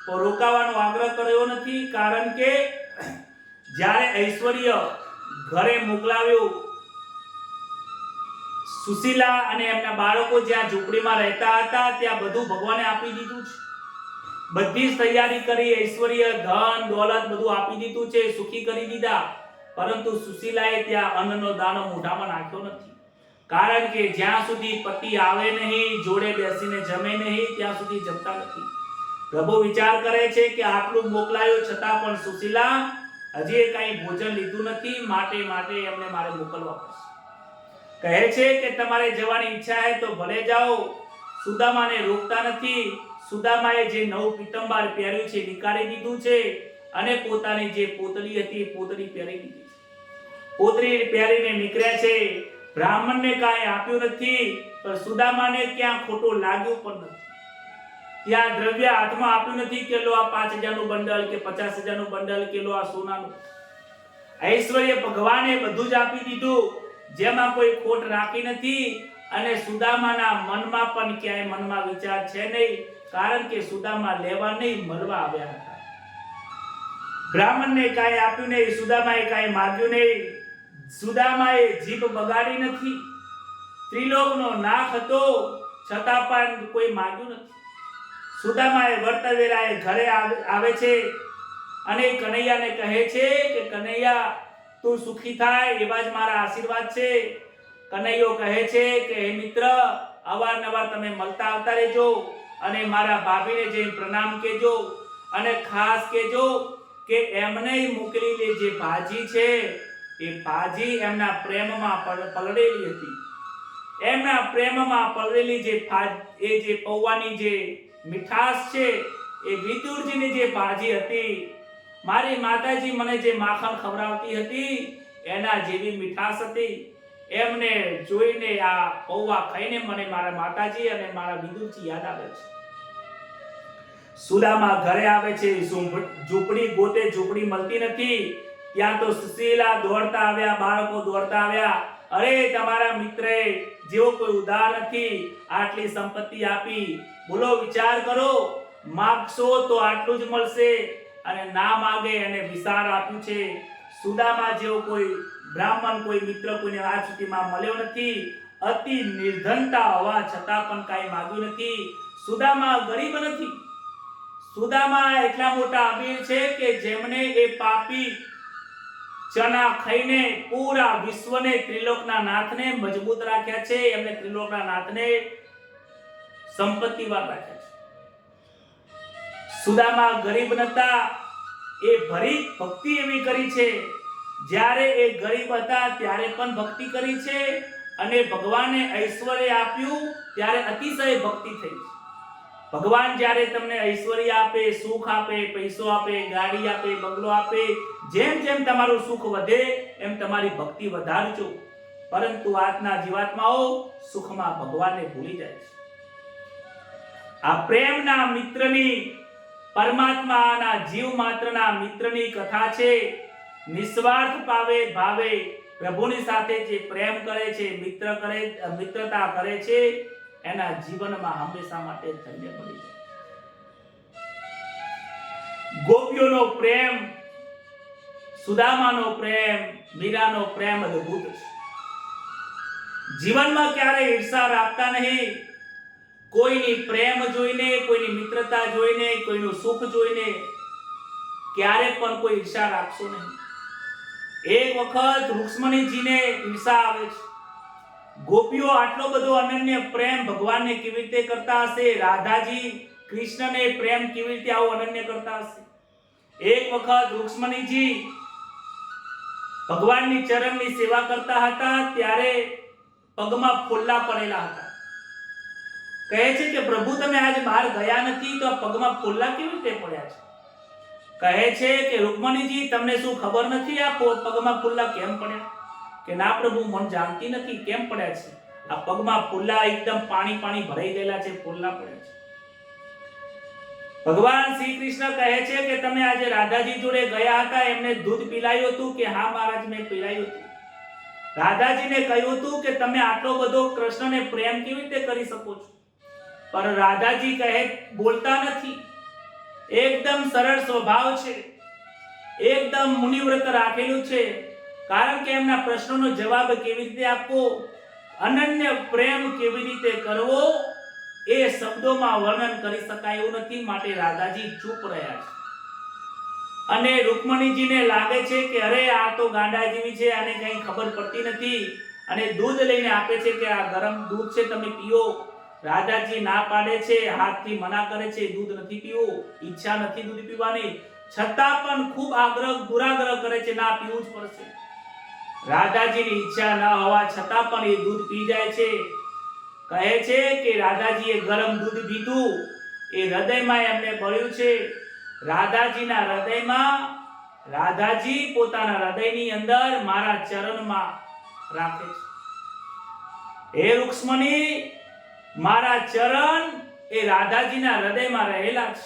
પણ રોકાવાનો આગ્રહ કર્યો નથી. કારણ કે જ્યારે ઐશ્વર્ય ઘરે મોકલાવ્યો, સુશીલા અને એમના બાળકો જ્યાં ઝૂંપડીમાં રહેતા હતા ત્યાં બધું ભગવાને આપી દીધું છે. બધી જ તૈયારી કરી, ઐશ્વર્ય, ધન, દોલત બધું આપી દીધું છે, સુખી કરી દીધા. પરંતુ સુશીલાએ ત્યાં અન્નનો દાણો મોઢામાં નાખ્યો નથી. કારણ કે જ્યાં સુધી પતિ આવે નહીં, જોડે બેસીને જમે નહીં, ત્યાં સુધી જમતા નથી. પ્રભુ વિચાર કરે છે કે આટલું મોકલાયો છતાં પણ સુશીલા હજી કાંઈ ભોજન લીધું નથી, માટે એમને મારે મોકલવા પડશે. કહે છે કે તમારે જવાની ઈચ્છા હે તો ભલે જાઓ. સુદામાને રોકતા નથી. સુદામાએ જે નવું પીતંબર પહેર્યું છે નીકાળી દીધું છે અને પોતાની જે પોતળી હતી પોતળી પહેરી દીધી છે. પોતળી પહેરીને નીકળ્યા છે. બ્રાહ્મણને કાંઈ આપ્યું નથી, પણ સુદામાને ક્યાં ખોટું લાગ્યું પણ નથી. ત્યાં દ્રવ્ય હાથમાં આપ્યું નથી કે લો આ 5000 નું બંડલ કે 50,000 નું બંડલ કે લો આ સોનાનું. ઐશ્વર્ય ભગવાને બધું જ આપી દીધું, જેમાં કોઈ ખોટ રાખી નથી. અને સુદામાના મનમાં પણ ક્યાંય મનમાં વિચાર છે નહીં, કારણ કે સુદામા લેવા નહીં મળવા આવ્યા હતા. બ્રાહ્મણને કાંઈ આપ્યું નહીં, સુદામાએ કાંઈ માંગ્યું નહીં. સુદામાએ જીભ બગાડી નથી. ત્રિલોકનો નાથ હતો છતાં પણ કોઈ માંગ્યું નથી. સુદામાએ વર્તવેલાએ ઘરે આવે છે અને કનૈયાને કહે છે કે કનૈયા તું સુખી થાય એવા જ મારા આશીર્વાદ છે. કનૈયો કહે છે કે હે મિત્ર, અવારનવાર તમે મળતા આવતા રહેજો અને મારા ભાભીને જઈને પ્રણામ કહેજો અને ખાસ કહેજો કે એમને મોકલેલી જે ભાજી છે એ ભાજી એમના પ્રેમમાં પલળેલી હતી. એમના પ્રેમમાં પલળેલી જે પૌવાની જે મીઠાશ છે એ વિદુરજીની જે ભાજી હતી, મારી માતાજી મને જે માખણ ખવડાવતી હતી એના જેવી મીઠાશ હતી. એમને જોઈને આ પૌવા ખાઈને મને મારા માતાજી અને મારા વિદુરજી યાદ આવે છે. સુદામા ઘરે આવે છે. ઝૂંપડી ગોતે, ઝૂંપડી મળતી નથી. ત્યાં તો સુશીલા દોડતા આવ્યા, બાળકો દોડતા આવ્યા. અરે તમારા મિત્રે જેવો કોઈ ઉદાર નથી, આટલી સંપત્તિ આપી, બોલો વિચાર કરો, માગશો તો આટલું જ મળશે અને ના માગે અને વિસાર આપ્યું છે. સુદામા જેવો કોઈ બ્રાહ્મણ, કોઈ મિત્ર કોઈને આજ સુધીમાં મળ્યો નથી. અતિ નિર્ધનતા હોવા છતાં પણ કાંઈ માંગ્યું નથી. સુદામા ગરીબ નથી. સુદામા એટલા મોટા અમીર છે કે જેમને એ પાપી ચણા ખાઈને પૂરા વિશ્વને, ત્રિલોકના નાથને મજબૂત રાખ્યા છે. એમને ત્રિલોકના નાથને સંપત્તિવાન રાખ્યા છે. સુદામા ગરીબ નતા. એ ભરી ભક્તિ એવી કરી છે, જ્યારે એ ગરીબ હતા ત્યારે પણ ભક્તિ કરી છે અને ભગવાને ઐશ્વર્ય આપ્યું ત્યારે અતિશય ભક્તિ થઈ છે. ભગવાન જ્યારે તમને ઐશ્વર્ય આપે, સુખ આપે, પૈસો આપે, ગાડી આપે, બંગલો આપે, જેમ જેમ તમારું સુખ વધે એમ તમારી ભક્તિ વધારજો. પરંતુ આજના જીવાત્માઓ સુખમાં ભગવાનને ભૂલી જાય છે. આ પ્રેમના મિત્રની પરમાત્માના જીવ માત્રના મિત્રની કથા છે. નિસ્વાર્થ ભાવે પ્રભુની સાથે જે પ્રેમ કરે છે, મિત્રતા કરે છે, એના જીવનમાં હંમેશા માટે ધન્ય બની જાય. ગોપીઓનો પ્રેમ, સુદામાનો પ્રેમ, મીરાનો પ્રેમ અદ્ભુત છે. જીવનમાં ક્યારે ઈર્ષા રાખતા નહીં. કોઈની પ્રેમ જોઈને, કોઈની મિત્રતા જોઈને, કોઈનું સુખ જોઈને ક્યારે પણ કોઈ ઈર્ષા રાખશો નહીં. એક વખત રુક્ષ્મણીજીને ઈર્ષા આવે છે. ગોપીઓ આટલો બધો અનન્ય પ્રેમ ભગવાનને કેવી રીતે કરતા હશે? રાધાજી કૃષ્ણને પ્રેમ કેવી રીતે આવો અનન્ય કરતા હશે? એક વખત રુક્ષ્મણીજી ભગવાનની ચરણની સેવા કરતા હતા, ત્યારે પગમાં ફોલ્લા પડેલા હતા. કહે છે કે પ્રભુ તમે આજે બહાર ગયા નથી તો આ પગમાં ફોલ્લા કેવી રીતે પડ્યા છે? કહે છે કે રુક્મણીજી તમને શું ખબર નથી આ પગમાં ફોલ્લા કેમ પડ્યા? કે ના પ્રભુ મન જાણતી નથી કેમ પડ્યા છે. આ પગમાં ફોલ્લા એકદમ પાણી ભરાઈ ગયેલા છે, ફોલ્લા પડ્યા છે. ભગવાન શ્રી કૃષ્ણ કહે છે કે તમે આજે રાધાજી જોડે ગયા હતા, એમને દૂધ પીલાયું હતું? કે હા મહારાજ મેં પીલાયું હતું. રાધાજીને કહ્યું હતું કે તમે આટલો બધો કૃષ્ણને પ્રેમ કેવી રીતે કરી શકો છો? પણ રાધાજી કહે બોલતા નથી. એકદમ સરળ સ્વભાવ છે, એકદમ મુનિવ્રત રાખેલું છે. કારણ કે એમના પ્રશ્નોનો જવાબ કેવી રીતે આપવો, અનન્ય પ્રેમ કેવી રીતે કરવો, એ શબ્દોમાં વર્ણન કરી શકાય એવું નથી. માટે રાધાજી ચૂપ રહ્યા છે. અને રુક્મણીજીને લાગે છે કે અરે આ તો ગાંડા જેવી છે, આને કંઈ ખબર પડતી નથી. અને દૂધ લઈને આપે છે કે આ ગરમ દૂધ છે, તમે પીઓ. રાધાજી ના પાડે છે, હાથથી મના કરે છે, દૂધ નથી પીવું, ઈચ્છા નથી દૂધ પીવાની. છતાં પણ ખૂબ દુરાગ્રહ કરે છે, ના પીવું જ પડશે. રાધાજીની ઈચ્છા ન હોવા છતાં પણ એ દૂધ પી જાય છે. કહે છે કે રાધાજીએ ગરમ દૂધ પીધું, એ હૃદયમાં એમને બળ્યું છે. રાધાજીના હૃદયમાં, રાધાજી પોતાના હૃદયની અંદર મારા ચરણમાં રાખે છે. હે રુક્ષ્મણી, મારા ચરણ એ રાધાજીના હૃદયમાં રહેલા છે.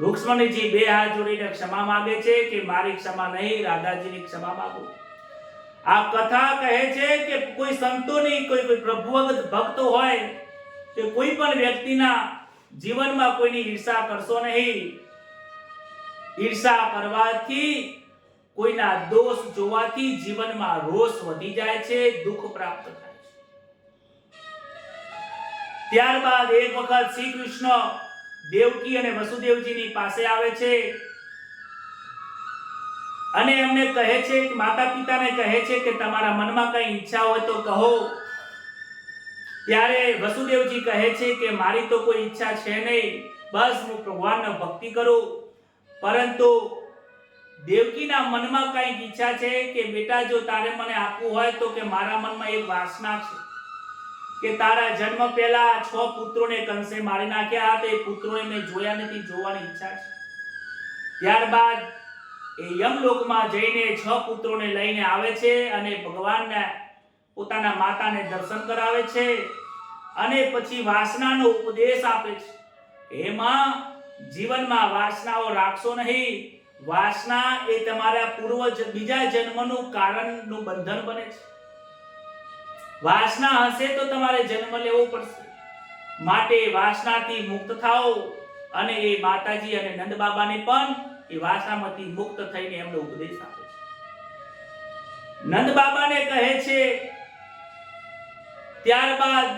રુક્ષ્મણીજી બે હાથ જોડીને ક્ષમા માંગે છે કે મારી ક્ષમા નહીં, રાધાજીની ક્ષમા માંગો. આ કથા કહે છે કે કોઈ સંતોની, કોઈ પ્રભુ ભક્ત હોય કે કોઈ પણ વ્યક્તિના જીવનમાં કોઈની ઈર્ષા કરશો નહીં. ઈર્ષા કરવાથી, કોઈના દોષ જોવાથી જીવનમાં રોષ વધી જાય છે, દુઃખ પ્રાપ્ત થાય છે. ત્યારબાદ એક વખત શ્રી કૃષ્ણ દેવકી અને વસુદેવજીની પાસે આવે છે અને એમને કહે છે, માતા પિતાને કહે છે કે તમારા મનમાં કઈ ઈચ્છા હોય તો કહો. ત્યારે વસુદેવજી કહે છે કે મારી તો કોઈ ઈચ્છા છે નહીં, બસ હું ભગવાનનો ભક્તિ કરું. પરંતુ દેવકીના મનમાં કઈક ઈચ્છા છે કે બેટા જો તારે મને આપવું હોય તો કે મારા મનમાં એક વાસના છે કે તારા જન્મ પહેલા 6 પુત્રોને કંસે મારી નાખ્યા હતા, એ પુત્રોને મેં જોયા નથી, જોવાની ઈચ્છા છે. ત્યારબાદ એ યમલોકમાં જઈને 6 પુત્રોને લઈને આવે છે અને ભગવાનને પોતાના માતાને દર્શન કરાવે છે અને પછી વાસનાનો ઉપદેશ આપે છે. એમાં જીવનમાં વાસનાઓ રાખશો નહીં. વાસના એ તમારા બીજા જન્મનું કારણનું બંધન બને છે. વાસના હશે તો તમારે જન્મ લેવો પડશે. માટે વાસનાથી મુક્ત થાઓ. અને એ માતાજી અને નંદ બાબાને પણ એ વાસનામાંથી મુક્ત થઈને એમનો ઉપદેશ આપે છે. નંદ બાબાને કહે છે, ત્યારબાદ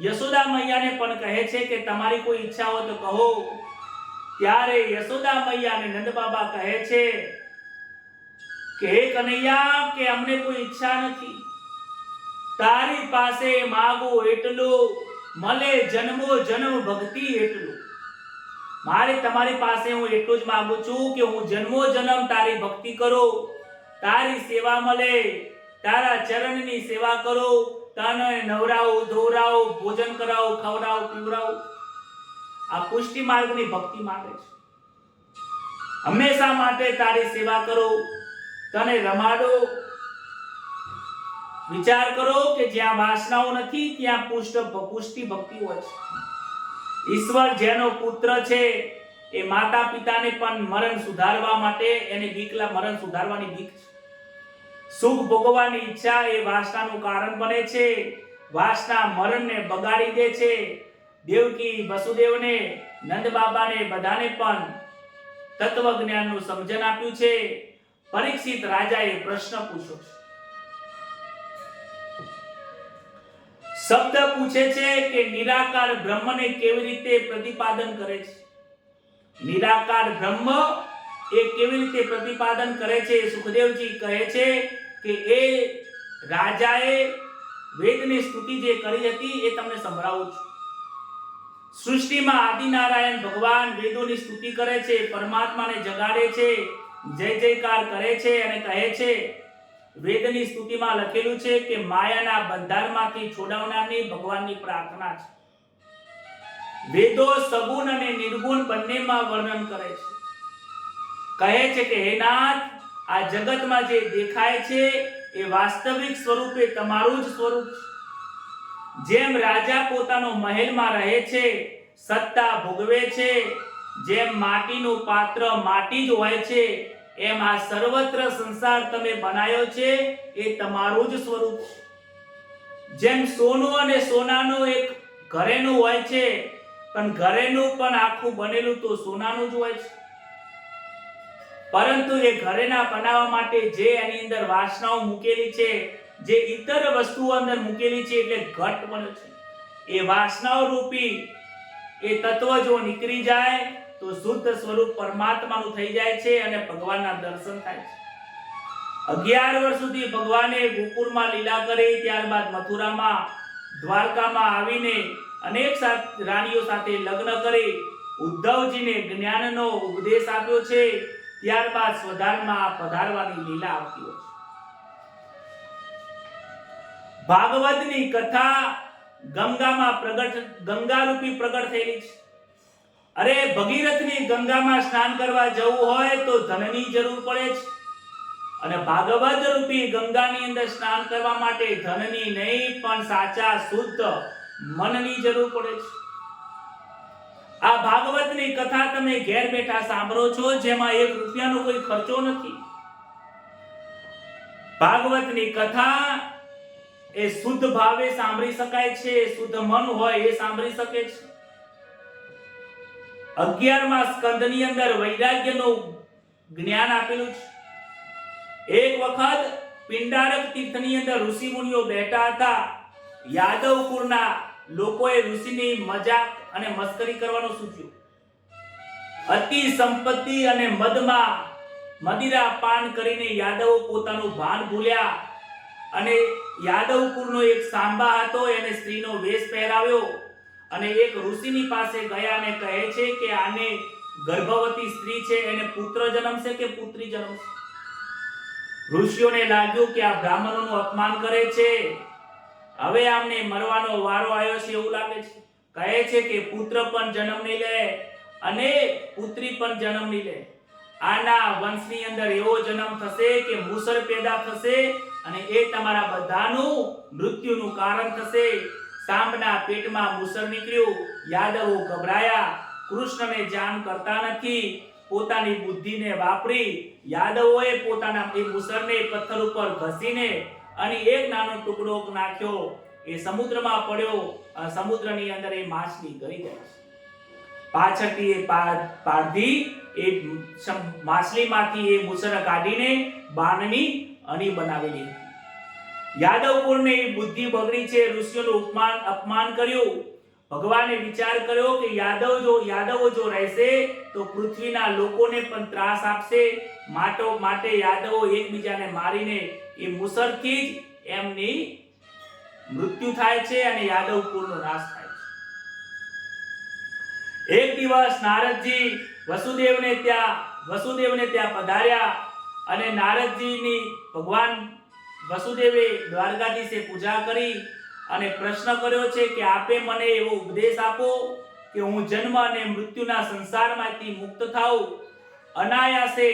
યશોદા મૈયાને પણ કહે છે કે તમારી કોઈ ઈચ્છા હોય તો કહો. ત્યારે યશોદા મૈયા અને નંદ બાબા કહે છે કે હે કનૈયા, કે અમને કોઈ ઈચ્છા નથી, તારી પાસે માંગો એટલું મળે, જન્મો જન્મ ભક્તિ એટલું. મારે તમારી પાસે હું એટલું જ માંગુ છું કે હું જન્મો જન્મ તારી ભક્તિ કરું, તારી સેવા મળે, તારા ચરણની સેવા કરો, તને નવરાવું, ધોવરાવું, ભોજન કરાવું, ખવડાવું, પીવડાવું. આ પુષ્ટિ માર્ગની ભક્તિ માંગે છે. હંમેશા માટે તારી સેવા કરો, તને રમાડો. વિચાર કરો કે જ્યાં વાસનાઓ નથી ત્યાં પુષ્ટિ ભક્તિ હોય છે. ઈશ્વર જેનો પુત્ર છે એ માતા પિતાને પણ મરણ સુધારવા માટે એને મરણ સુધારવાની બીક છે. સુખ ભોગવવાની ઈચ્છા એ વાસનાનું કારણ બને છે. વાસના મરણને બગાડી દે છે. દેવકી વસુદેવને, નંદ બાબાને બધાને પણ તત્વજ્ઞાનનું સમજણ આપ્યું છે. પરીક્ષિત રાજાએ પ્રશ્ન પૂછ્યો છે. શબ્દ પૂછે છે કે નિરાકાર બ્રહ્મને કેવી રીતે પ્રતિપાદન કરે છે? નિરાકાર બ્રહ્મ એ કેવી રીતે પ્રતિપાદન કરે છે? સુખદેવજી કહે છે કે એ રાજાએ વેદની સ્તુતિ જે કરી હતી એ તમને સંભળાવું છું. સૃષ્ટિમાં આદિનારાયણ ભગવાન વેદોની સ્તુતિ કરે છે, પરમાત્માને જગાડે છે, જય જયકાર કરે છે અને કહે છે, વેદની સ્તુતિમાં લખેલું છે કે માયાના બંધારમાંથી છોડાવનારની ભગવાનની પ્રાર્થના છે. વેદો સગુણ અને નિર્ગુણ બંનેમાં વર્ણન કરે છે. કહે છે કે હે નાથ, આ જગતમાં જે દેખાય છે એ વાસ્તવિક સ્વરૂપે તમારું જ સ્વરૂપ છે. જેમ રાજા પોતાનો મહેલમાં રહે છે, સત્તા ભોગવે છે, જેમ માટીનું પાત્ર માટી જ હોય છે, એમ આ સર્વત્ર સંસાર તમે બનાવ્યો છે એ તમારું જ સ્વરૂપ છે. જેમ સોનું અને સોનાનું એક ઘરેનું હોય છે, પણ ઘરેનું પણ આખું બનેલું તો સોનાનું જ હોય છે. પરંતુ એ ઘરેના બનાવવા માટે જે એની અંદર વાસનાઓ મૂકેલી છે, જે ઇતર વસ્તુઓ અંદર મૂકેલી છે એટલે ઘટ બન્યો છે. એ વાસનાઓ રૂપી એ તત્વ જો નીકળી જાય તો શુદ્ધ સ્વરૂપ પરમાત્માનું થઈ જાય છે અને ભગવાનના દર્શન થાય છે. 11 વર્ષ સુધી ભગવાને ગોકુળમાં લીલા કરી, ત્યારબાદ મથુરામાં, દ્વારકામાં આવીને અનેક રાણીઓ સાથે લગ્ન કરી ઉદ્ધવજીને જ્ઞાનનો ઉપદેશ આપ્યો છે. ત્યારબાદ સ્વધારમાં પધારવાની લીલા આવતી હોય છે. ભાગવતની કથા ગંગારૂપી પ્રગટ થયેલી છે. અરે ભગીરથની ગંગામાં સ્નાન કરવા જવું હોય તો ધનની જરૂર પડે છે, અને ભાગવત રૂપી ગંગાની અંદર સ્નાન કરવા માટે ધનની નહીં પણ સાચા શુદ્ધ મનની જરૂર પડે છે. આ ભાગવતની કથા તમે ઘેર બેઠા સાંભળો છો, જેમાં 1 રૂપિયાનો કોઈ ખર્ચો નથી. ભાગવતની કથા એ શુદ્ધ ભાવે સાંભળી શકાય છે. શુદ્ધ મન હોય એ સાંભળી શકે છે. 11મા સ્કંદની અંદર વૈરાગ્યનું જ્ઞાન આપેલું છે. એક વખત પિંડારક તીર્થની અંદર ઋષિ મુનિઓ બેઠા હતા. યાદવ કુળના લોકોએ ઋષિની મજાક અને મસ્કરી કરવાનું સૂચ્યું. અતિ સંપત્તિ અને મદમાં મદિરા પાન કરીને યાદવો પોતાનું ભાન ભૂલ્યા અને યાદવ કુળનો એક સાંબા હતો, એને સ્ત્રીનો વેશ પહેરાવ્યો અને એક ઋષિની પાસે ગયા અને કહે છે કે આને ગર્ભવતી સ્ત્રી છે, એને પુત્ર જન્મશે કે પુત્રી જન્મશે? ઋષિઓને લાગ્યું કે આ બ્રાહ્મણોનું અપમાન કરે છે, હવે આમને મરવાનો વારો આવ્યો છે એવું લાગે છે. કહે છે કે પુત્ર પણ જન્મ નહીં લે અને પુત્રી પણ જન્મ નહીં લે. આના વંશની અંદર એવો જન્મ થશે કે મુસર પેદા થશે અને એ તમારા બધાનું મૃત્યુનું કારણ થશે. સાંભના પેટમાં મુસર નીકળ્યું. યાદવો ગભરાયા. કૃષ્ણને જાણ કરતા નથી. પોતાની બુદ્ધિને વાપરી યાદવોએ પોતાના એ મુસરને પથ્થર ઉપર ઘસીને અને એક નાનો ટુકડો નાખ્યો. એ સમુદ્રમાં પડ્યો. સમુદ્રની અંદર એ માછલી ગળી જાય. પાછળથી એ પારધી એ માછલીમાંથી એ મુસર કાઢીને બાણની અણી બનાવેલી હતી. યાદવ કુળની બુદ્ધિ બગડી છે. ઋષિઓનું અપમાન કર્યું. ભગવાને વિચાર કર્યો કે યાદવો જો રહેશે તો પૃથ્વીના લોકોને પણ ત્રાસ આપશે. માટે યાદવો એકબીજાને મારીને એ મુસરથી જ એમની મૃત્યુ થાય છે અને યાદવ કુળનો નાશ થાય છે. એક દિવસ નારદજી વસુદેવને ત્યાં પધાર્યા અને નારદજીની ભગવાન વસુદેવે દ્વારકાધીશે પૂજા કરી અને પ્રશ્ન કર્યો છે કે આપે મને એવો ઉપદેશ આપો કે હું જન્મ અને મૃત્યુના સંસારમાંથી મુક્ત થાઉં, અનાયાસે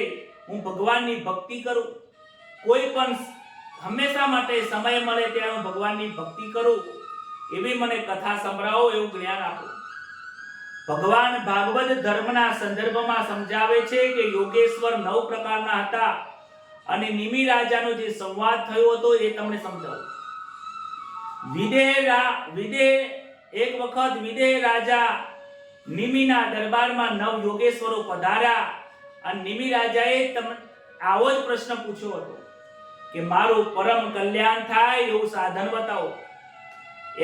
હું ભગવાનની ભક્તિ કરું. કોઈ પણ હંમેશા માટે સમય મળે ત્યારે હું ભગવાનની ભક્તિ કરું, એવી મને કથા સંભળાવો, એવું જ્ઞાન આપો. ભગવાન ભાગવત ધર્મના સંદર્ભમાં સમજાવે છે કે યોગેશ્વર 9 પ્રકારના હતા અને નિમિ રાજાનો જે સંવાદ થયો હતો એ તમને સમજાવું. એક વખત વિદેહ રાજા નિમિના દરબારમાં 9 યોગેશ્વરો પધાર્યા અને નિમિ રાજાએ આવો જ પ્રશ્ન પૂછ્યો હતો કે મારું પરમ કલ્યાણ થાય એવું સાધન બતાવો.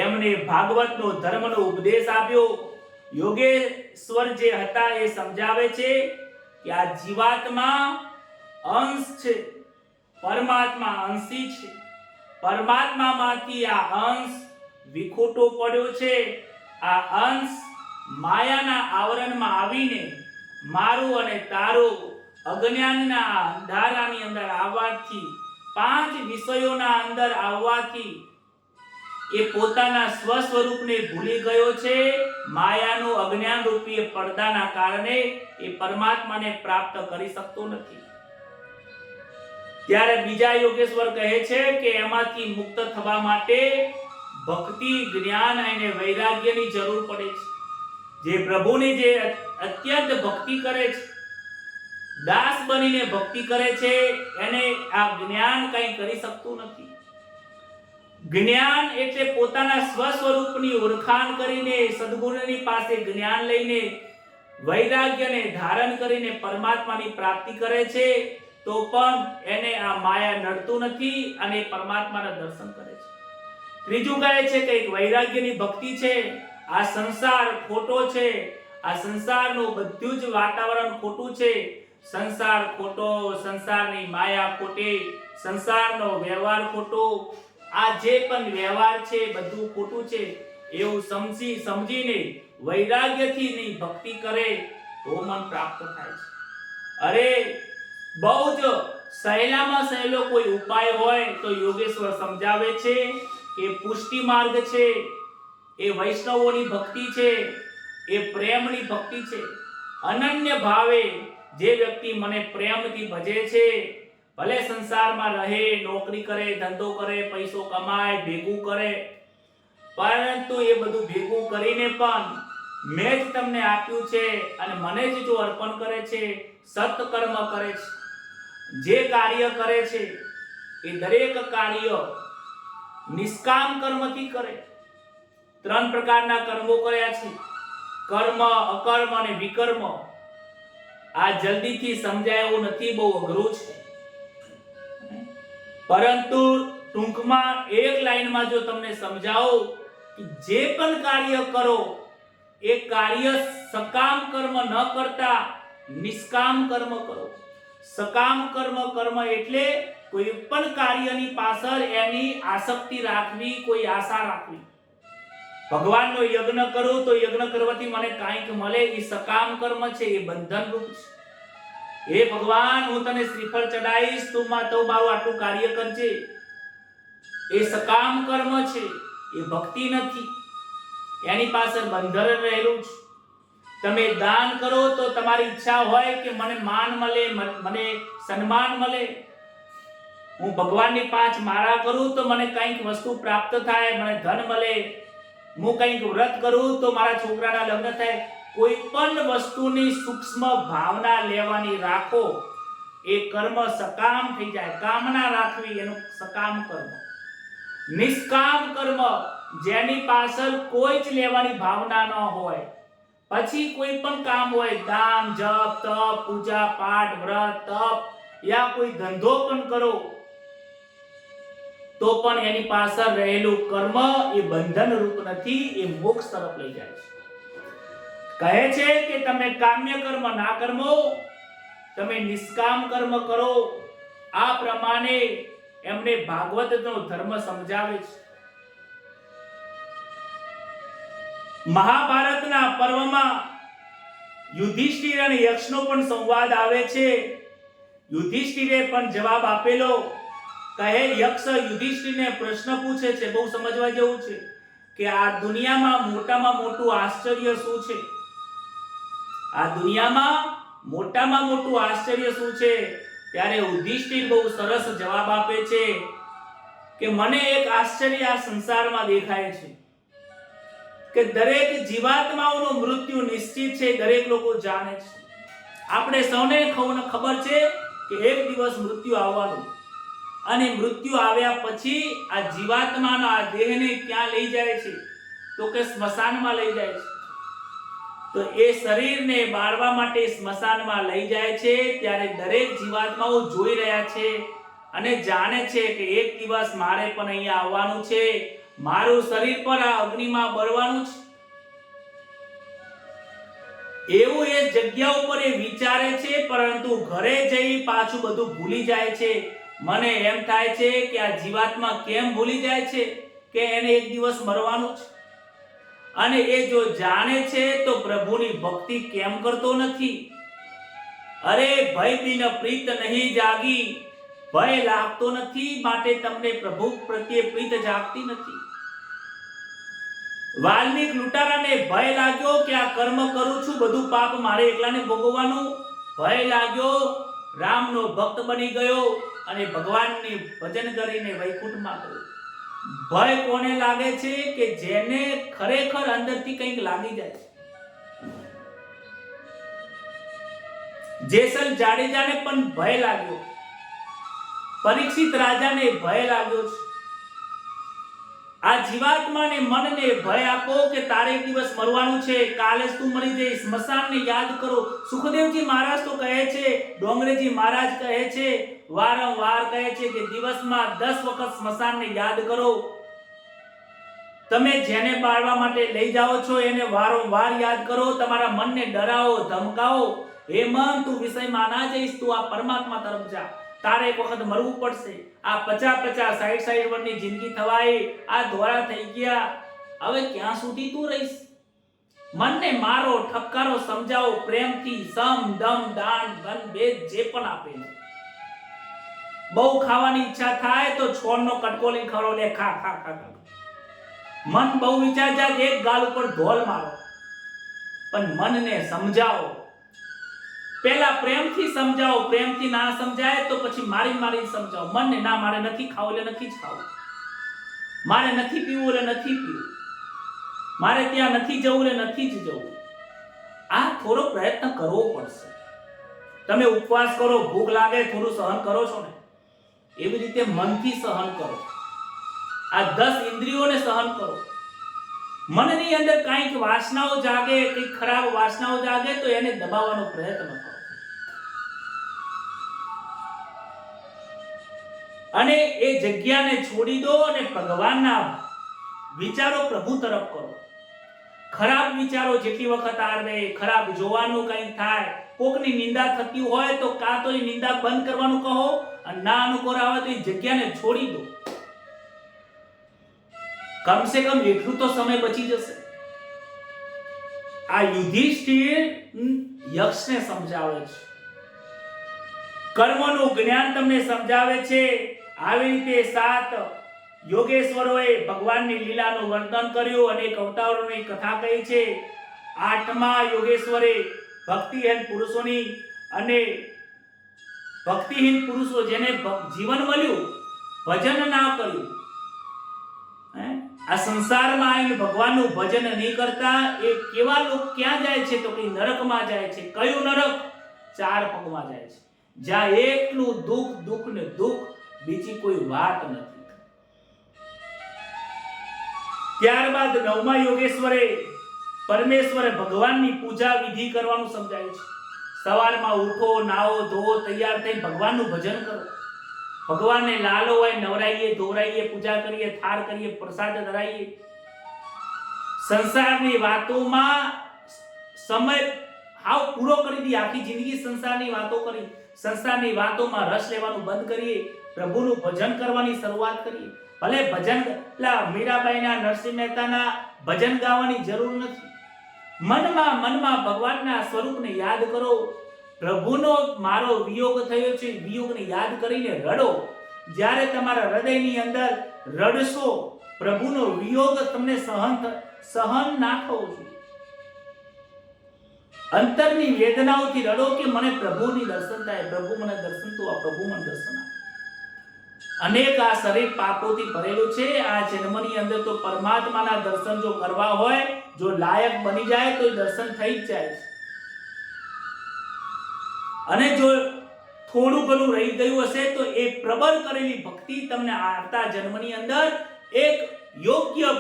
એમને ભાગવતનો ધર્મનો ઉપદેશ આપ્યો. યોગેશ્વર જે હતા એ સમજાવે છે કે આ જીવાત્મા અંશ છે, પરમાત્મા અંશી છે. પરમાત્મામાંથી આ અંશ વિખૂટો પડ્યો છે. આ અંશ માયાના આવરણમાં આવીને મારું અને તારું અજ્ઞાનના અંધારાની અંદર આવવાથી, 5 વિષયોના અંદર આવવાથી એ પોતાના સ્વ સ્વરૂપને ભૂલી ગયો છે. માયાનું અજ્ઞાન રૂપી પડદાના કારણે એ પરમાત્માને પ્રાપ્ત કરી શકતો નથી. ત્યારે બીજા યોગેશ્વર કહે છે કે એમાંથી મુક્ત થવા માટે ભક્તિ, જ્ઞાન અને વૈરાગ્યની જરૂર પડે છે. જે પ્રભુની જે અત્યંત ભક્તિ કરે છે, દાસ બનીને ભક્તિ કરે છે, એને આ જ્ઞાન કંઈ કરી શકતું નથી. જ્ઞાન એટલે પોતાના સ્વ સ્વરૂપની ઓળખાણ કરીને સદગુરુની પાસે જ્ઞાન લઈને વૈરાગ્યને ધારણ કરીને પરમાત્માની પ્રાપ્તિ કરે છે, તો પણ એને આ માયા નડતું નથી અને પરમાત્માના દર્શન કરે છે. ત્રીજું કહે છે કે એક વૈરાગ્યની ભક્તિ છે. આ સંસાર ખોટો છે, આ સંસારનું બધું જ વાતાવરણ ખોટું છે. સંસાર ખોટો, સંસારની માયા ખોટી, સંસારનો વ્યવહાર ખોટો, આ જે પણ વ્યવહાર છે બધું ખોટું છે એવું સમજીને વૈરાગ્યથી ની ભક્તિ કરે તો મન પ્રાપ્ત થાય છે. અરે બહુ જ સહેલામાં સહેલો કોઈ ઉપાય હોય તો યોગેશ્વર સમજાવે છે કે પુષ્ટિ માર્ગ છે, એ વૈષ્ણવોની ભક્તિ છે, એ પ્રેમની ભક્તિ છે. અનન્ય ભાવે જે વ્યક્તિ મને પ્રેમથી ભજે છે, ભલે સંસારમાં રહે, નોકરી કરે, ધંધો કરે, પૈસો કમાય, ભેગું કરે, પરંતુ એ બધું ભેગું કરીને પણ મેં જ તમને આપ્યું છે અને મને જ જો અર્પણ કરે છે, સત્કર્મ કરે છે, જે કાર્ય કરે છે એ દરેક કાર્ય નિષ્કામ કર્મથી કરે. 3 પ્રકારના કર્મો કર્યા છે: કર્મ, અકર્મ અને વિકર્મ. આ જલ્દીથી સમજાય એવું નથી, બહુ અઘરું છે. પરંતુ ટૂંકમાં એક લાઈનમાં જો તમને સમજાવું કે જે પણ કાર્ય કરો એ કાર્ય સકામ કર્મ ન કરતા નિષ્કામ કર્મ કરો. સકામ કર્મ એટલે કોઈ પણ કાર્યની પાછળ એની આસક્તિ રાખવી, કોઈ આશા રાખવી. ભગવાનનો યજ્ઞ કરું તો યજ્ઞ કરવાથી મને કાંઈક મળે, એ સકામ કર્મ છે, એ બંધન રૂપ છે. હે ભગવાન, હું તને શ્રીફળ ચડાવીશ, તું મારું આટલું કાર્ય કરજે, એ સકામ કર્મ છે, એ ભક્તિ નથી. એની પાછળ બંધન રહેલું છે. તમે દાન કરો તો તમારી ઈચ્છા હોય કે મને માન મળે, મને સન્માન મળે. હું ભગવાનની 5 માળા કરું તો મને કંઈક વસ્તુ પ્રાપ્ત થાય, મને ધન મળે. હું કંઈક વ્રત કરું તો મારા છોકરાના લગ્ન થાય. કોઈ પણ વસ્તુની સૂક્ષ્મ ભાવના લેવાની રાખો, એ કર્મ સકામ થઈ જાય. કામના રાખવી એનું સકામ કર્મ. નિષ્કામ કર્મ, જેની પાછળ કોઈ જ લેવાની ભાવના ન હોય, પછી કોઈ પણ કામ હોય, દાન, જપ, તપ, પૂજા પાઠ, વ્રત, તપ યા કોઈ ધંધો પણ કરો તો પણ એની પાછળ રહેલું કર્મ એ બંધન રૂપ નથી, એ મોક્ષ તરફ લઈ જાય છે. કહે છે કે તમે કામ્ય કર્મ ના કરમો, તમે નિષ્કામ કર્મ કરો. આ પ્રમાણે એમને ભાગવતનો ધર્મ સમજાવે છે. મહાભારતના પર્વમાં યુધિષ્ઠિર અને યક્ષનો પણ સંવાદ આવે છે. યુધિષ્ઠિરે પણ જવાબ આપેલો. કહે યક્ષ યુધિષ્ઠિરને પ્રશ્ન પૂછે છે, બહુ સમજવા જેવું છે, કે આ દુનિયામાં મોટામાં મોટું આશ્ચર્ય શું છે? આ દુનિયામાં મોટામાં મોટું આશ્ચર્ય શું છે? ત્યારે યુધિષ્ઠિર બહુ સરસ જવાબ આપે છે કે મને એક આશ્ચર્ય આ સંસારમાં દેખાય છે. કે દરેક જીવાત્માઓનું મૃત્યુ નિશ્ચિત છે, દરેક લોકો જાણે છે. આપણે સૌને ખબર છે કે એક દિવસ મૃત્યુ આવવાનું, અને મૃત્યુ આવ્યા પછી આ જીવાત્માનો આ દેહને ક્યાં લઈ જાય છે? તો કે સ્મશાનમાં લઈ જાય છે. તો એ શરીરને બાળવા માટે સ્મશાનમાં લઈ જાય છે. ત્યારે દરેક જીવાત્માઓ જોઈ રહ્યા છે અને જાણે છે કે એક દિવસ મારે પણ અહીંયા આવવાનું છે, મારું શરીર પર આ અગ્નિમાં બળવાનું છે. એવું એ જગ્યા ઉપર એ વિચારે છે, પરંતુ ઘરે જઈ પાછું બધું ભૂલી જાય છે. મને એમ થાય છે કે આ જીવાત્મા કેમ ભૂલી જાય છે કે એને એક દિવસ મરવાનું છે, અને એ જો જાણે છે તો પ્રભુની ભક્તિ કેમ કરતો નથી? અરે ભય બિન પ્રીત નહીં જાગી, ભય લાગતો નથી માટે તમને પ્રભુ પ્રત્યે પ્રીત જાગતી નથી. વાલ્મીક લૂંટારાને ભય લાગ્યો કે આ કર્મ કરું છું, બધું પાપ મારે એકલાને ભોગવવાનું. ભય લાગ્યો, રામનો ભક્ત બની ગયો અને ભગવાનની ભજન કરીને વૈકુંઠમાં ગયો. ભય કોને લાગે છે? કે જેને ખરેખર અંદરથી કંઈક લાગી જાય છે. જેસલ જાડેજાને પણ ભય લાગ્યો, પરીક્ષિત રાજાને ભય લાગ્યો છે. આ જીવાત્માને મનને ભય આપો કે તારે એક દિવસ મરવાનું છે, કાલે તું મરી જઈશ. સ્મશાનને યાદ કરો. સુખદેવજી મહારાજ તો કહે છે, ડોંગરેજી મહારાજ કહે છે, વારંવાર કહે છે કે દિવસમાં 10 વખત સ્મશાનને યાદ કરો. તમે જેને બાળવા માટે લઈ જાઓ છો એને વારંવાર યાદ કરો. તમારા મનને ડરાવો, ધમકાવો. હે મન, તું વિષયમાં ના જઈશ, તું આ પરમાત્મા તરફ જા. તારે એક વખત મરવું પડશે. આ 50 60 વર્ષની જિંદગી થવાય, આ ધોળા થઈ ગયા, હવે ક્યાં સુધી તું રહીશ? મનને મારો, ઠપકારો, સમજાવો પ્રેમથી. સમ દમ દાન ધન ભેદ જે પણ આપે. બહુ ખાવાની ઈચ્છા થાય તો છોડનો કટકો લઈને ખરો, લે ખા ખા ખા. મન બહુ વિચાર જાય, એક ગાલ ઉપર ઢોલ મારો. પણ મનને સમજાવો. પહેલા પ્રેમથી સમજાવો. પ્રેમથી ના સમજાય તો પછી મારી સમજાવો. મનને ના, મારે નથી ખાવું એટલે નથી જ ખાવું, મારે નથી પીવું એટલે નથી પીવું, મારે ત્યાં નથી જવું એટલે નથી જ જવું. આ થોડો પ્રયત્ન કરવો પડશે. તમે ઉપવાસ કરો, ભૂખ લાગે, થોડું સહન કરો છો ને, એવી રીતે મનથી સહન કરો. આ 10 ઇન્દ્રિયોને સહન કરો. મનની અંદર કંઈક વાસનાઓ જાગે, કંઈક ખરાબ વાસનાઓ જાગે તો એને દબાવવાનો પ્રયત્ન કરો. અને એ જગ્યાને છોડી દો અને ભગવાનના વિચારો પ્રભુ તરફ કરો. ખરાબ વિચારો જેટલી વખત આવે, ખરાબ જોવાનું કંઈક થાય, કોકની નિંદા થતી હોય તો કાં તો એ નિંદા બંધ કરવાનું કહો, અને ના અનુકૂળ આવે તો એ જગ્યાને છોડી દો. કમસે કમ એટલું તો સમય બચી જશે. આ યુધિષ્ઠિર યક્ષને સમજાવે છે, કર્મનું જ્ઞાન તમને સમજાવે છે. આવી રીતે 7 યોગેશ્વરોએ ભગવાનની લીલાનું વર્ણન કર્યું, અનેક અવતારોની કથા કહી છે. 8મા યોગેશ્વરે ભક્તિહીન પુરુષોની અને ભક્તિહીન પુરુષો જેને જીવન મળ્યું, ભજન ના કર્યું, આ સંસારમાં આવીને ભગવાનનું ભજન નહીં કરતા, એ કેવા લોકો ક્યાં જાય છે? તો કે નરકમાં જાય છે. કયું નરક? 4 પગમાં જાય છે, જ્યાં એકલું દુઃખ ને દુઃખ, બીજી કોઈ વાત નથી. ત્યારબાદ 9મા યોગેશ્વરે પરમેશ્વરે ભગવાનની પૂજા વિધિ કરવાનું સમજાવ્યું છે. સવારમાં ઉઠો, નાહો, ધોવો, તૈયાર થઈ ભગવાનનું ભજન કરો. ભગવાનને લાલો હોય, નવરાઈએ, ધોરાઈએ, પૂજા કરીએ, થાળ કરીએ, પ્રસાદ ધરાઈએ. સંસારની વાતોમાં સમય હાવ પૂરો કરી દી. આખી જિંદગી સંસારની વાતો કરી, સંસારની વાતોમાં રસ લેવાનું બંધ કરીએ. પ્રભુનું ભજન કરવાની શરૂઆત કરીએ. ભલે ભજન પેલા મીરાબાઈના, નરસિંહ મહેતાના ભજન ગાવાની જરૂર નથી. મનમાં ભગવાનના સ્વરૂપને યાદ કરો. પ્રભુનો મારો વિયોગ થયો છે, વિયોગને યાદ કરીને રડો. જ્યારે તમારા હૃદયની અંદર રડશો, પ્રભુનો વિયોગ તમને સહન ના થવો જોઈએ. અંતરની વેદનાઓથી રડો કે મને પ્રભુની દર્શન થાય, પ્રભુ મને દર્શન તો આ, પ્રભુ મને દર્શન આપે. અનેક આ શરીર પાપોથી ભરેલું છે. આ જન્મની અંદર તો પરમાત્માના દર્શન જો કરવા હોય, જો લાયક બની જાય તો દર્શન થઈ જ જાય છે. અને જો થોડું ઘણું રહી ગયું હશે તો એ પ્રબળ કરેલી ભક્તિ તમને આવતા જન્મની અંદર એક યોગ્ય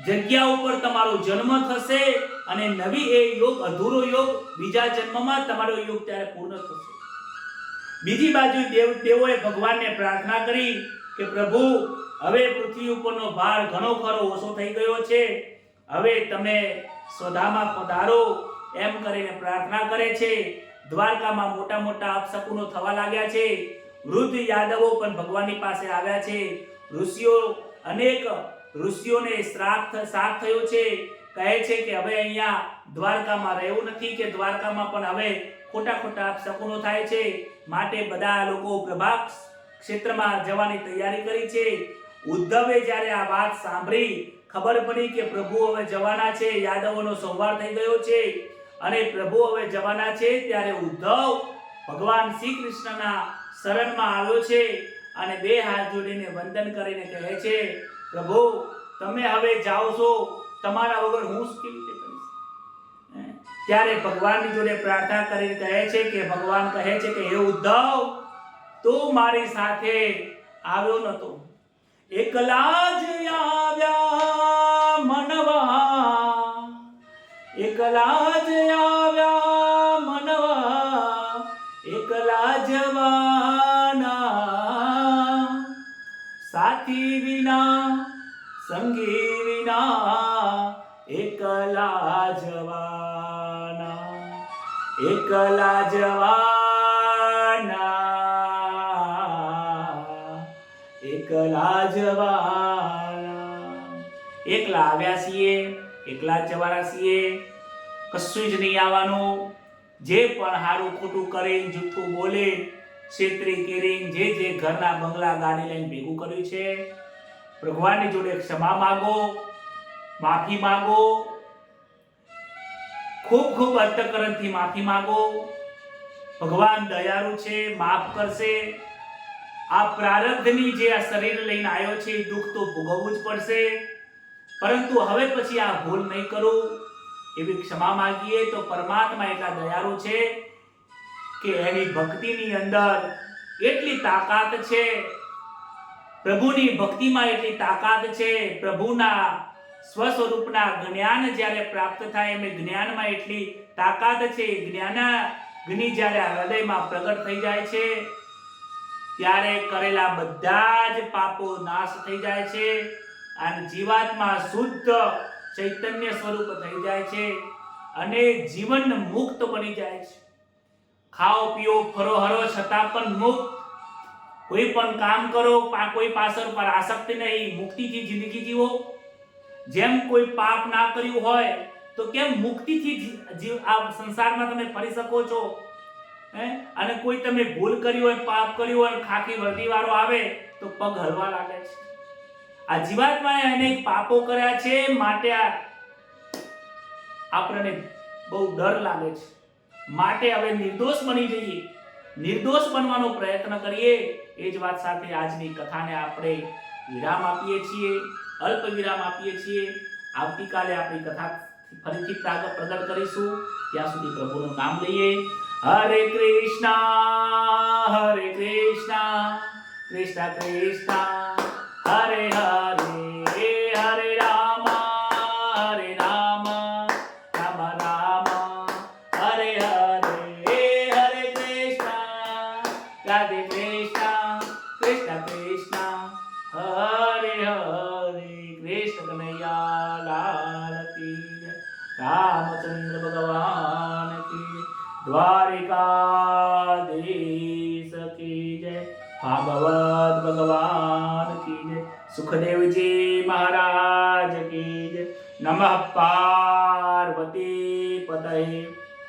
જગ્યા ઉપર તમારો જન્મ થશે અને નવી એ યોગ, અધૂરો યોગ બીજા જન્મમાં તમારો યોગ ત્યારે પૂર્ણ થશે. બીજી બાજુ દેવોએ ભગવાનને પ્રાર્થના કરી કે પ્રભુ, હવે પૃથ્વી ઉપરનો ભાર ઘણો ખરો ઓછો થઈ ગયો છે, હવે તમે સ્વધામાં પધારો એમ કરીને પ્રાર્થના કરે છે. દ્વારકામાં મોટા મોટા અપશકુનો થવા લાગ્યા છે. વૃદ્ધ યાદવો પણ ભગવાનની પાસે આવ્યા છે. અનેક ઋષિઓને શ્રાપ થયો છે. કહે છે કે હવે અહીંયા દ્વારકામાં રહેવું નથી, કે દ્વારકામાં પણ હવે ખોટા અપશકુનો થાય છે, માટે બધા લોકો પ્રભાસ ક્ષેત્રમાં જવાની તૈયારી કરી છે. ઉદ્ધવે જ્યારે આ વાત સાંભળી, ખબર પડી કે પ્રભુ હવે જવાના છે, યાદવોનો સંહાર થઈ ગયો છે અને પ્રભુ હવે જવાના છે, ત્યારે ઉદ્ધવ ભગવાન શ્રી કૃષ્ણના શરણમાં આવ્યો છે અને બે હાથ જોડીને વંદન કરીને કહે છે, પ્રભુ તમે હવે જાઓ છો, તમારા વગર હું કેવી રીતે કરીશ? ત્યારે ભગવાનની જોડે પ્રાર્થના કરીને કહે છે કે ભગવાન કહે છે કે હે ઉદ્ધવ, તું મારી સાથે આવ્યો નતો, એકલા જ આવ્યા મનવા, એકલા જ આવ્યા મનવા, એકલા જવાના, સાથી વિના સંગી વિના, એકલા જવાના, એકલા જવાના, એકલા જવાના. એકલા આવ્યા છીએ, એકલા જવાના છીએ, કશું જ નહીં આવવાનું. જે પણ હારું ખોટું કરે, જૂઠું બોલે, છેતરી કેરી, જે ઘરના બંગલા ગાડી લઈને ભેગું કર્યું છે, ભગવાનની જોડે ક્ષમા માંગો, માફી માંગો, ખૂબ અંતઃકરણથી માફી માંગો. ભગવાન દયાળુ છે, માફ કરશે. આ પ્રારબ્ધની જે આ શરીર લઈને આવ્યો છે, દુઃખ તો ભોગવવું જ પડશે, પરંતુ હવે પછી આ ભૂલ નહીં કરું એવી ક્ષમા માંગીએ તો પરમાત્મા એટલા દયાળુ છે કે એની ભક્તિની અંદર એટલી તાકાત છે, પ્રભુની ભક્તિમાં એટલી તાકાત છે. પ્રભુના સ્વસ્વરૂપના જ્ઞાન જ્યારે પ્રાપ્ત થાય એમ જ્ઞાનમાં એટલી તાકાત છે. જ્ઞાનાગ્નિ જ્યારે હૃદયમાં પ્રગટ થઈ જાય છે ત્યારે કરેલા બધા જ પાપો નાશ થઈ જાય છે અને જીવાત્મા શુદ્ધ ચૈતન્ય સ્વરૂપ થઈ જાય છે અને જીવન મુક્ત બની જાય છે. ખાઓ પીઓ ફરો હરો છતાં પણ મુક્ત. કોઈ પણ કામ કરો, કોઈ પાછળ પર આસક્તિ નહીં, મુક્તિથી જિંદગી જીવો. જેમ કોઈ પાપ ના કર્યું હોય તો કેમ મુક્તિથી આ સંસારમાં તમે ફરી શકો છો? અને કોઈ તમે ભૂલ કરી હોય, પાપ કર્યું હોય, ખાકી વર્દી વાળો આવે તો પગ હલવા લાગે છે. આ જીવાત્માએ અનેક પાપો કર્યા છે, માટે આપણને બહુ ડર લાગે છે. માટે હવે નિર્દોષ બની જઈએ, નિર્દોષ બનવાનો પ્રયત્ન કરીએ. એ જ વાત સાથે આજની કથાને આપણે વિરામ આપીએ છીએ, અલ્પ વિરામ આપીએ છીએ. આવતીકાલે આપણી કથા ફરીથી પ્રગટ કરીશું. ત્યાં સુધી પ્રભુનું નામ લઈએ. હરે કૃષ્ણ કૃષ્ણ કૃષ્ણ હરે હરે, હરે રામ રામ રામ, હરે હરે, હરે કૃષ્ણ રાધે કૃષ્ણ, કૃષ્ણ કૃષ્ણ હરે હરે. કૃષ્ણ કનૈયા લાલ કી જય, રામચંદ્ર ભગવાન કી, દ્વારિકાધીશ કી જય, ભાગવત ભગવાન કી જય, સુખદેવજી મહારાજ કી જય. નમઃ પાર્વતી પતये,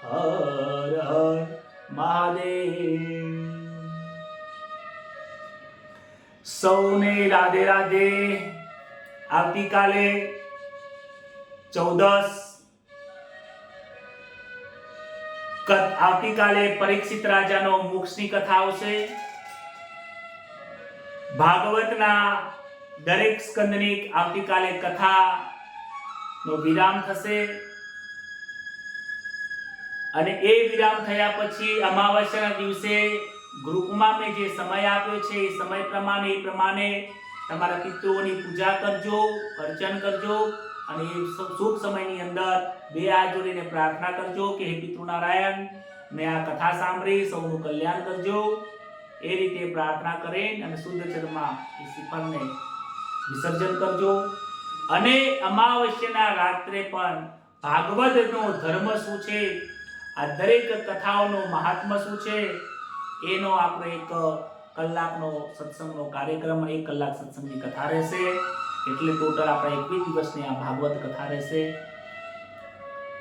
હર હર મહાદેવ. સૌને રાધે રાધે. આવતીકાલે 14 આવતીકાલે પરીક્ષિત રાજાનો મોક્ષની કથા આવશે. ભાગવતના દરેક સ્કંદની આવતીકાલે કથાનો વિરામ થશે અને એ વિરામ થયા પછી અમાવસ્યાના દિવસે ગ્રુપમાં મેં જે સમય આપ્યો છે એ સમય પ્રમાણે તમારા પિતૃઓની પૂજા કરજો, અર્ચન કરજો અને એ શુભ સમયની અંદર બે હાથ જોડીને પ્રાર્થના કરજો કે હે પિતૃનારાયણ, મેં આ કથા સાંભળી, સૌનું કલ્યાણ કરજો. એ રીતે પ્રાર્થના કરીને અને શુદ્ધ જળમાં એ શ્રીફળને વિસર્જન કરજો. અને અમાવસ્યાના રાત્રે પણ ભાગવતનો ધર્મ શું છે, આ દરેક કથાઓનો મહાત્મ્ય શું છે, એનો આપણે એક કલાકનો સત્સંગનો કાર્યક્રમ, 1 કલાક સત્સંગની કથા રહેશે. એટલે ટોટલ આપણે 21 દિવસની આ ભાગવત કથા રહેશે.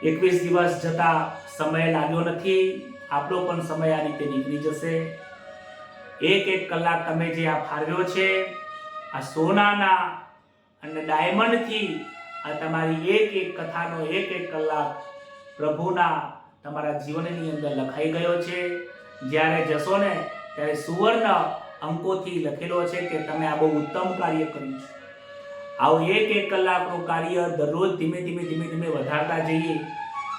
21 દિવસ જતા સમય લાગ્યો નથી, આપણો પણ સમય આ રીતે નીકળી જશે. 1 કલાક તમે જે આ ફાળવ્યો છે, આ સોનાના અને ડાયમંડથી આ તમારી એક કથાનો 1 કલાક પ્રભુના તમારા જીવનની અંદર લખાઈ ગયો છે. જ્યારે જશો ને ત્યારે સુવર્ણ અંકોથી લખેલો છે કે તમે આ બહુ ઉત્તમ કાર્ય કર્યું છે. આવું 1 કલાકનું કાર્ય દરરોજ ધીમે ધીમે વધારતા જઈએ.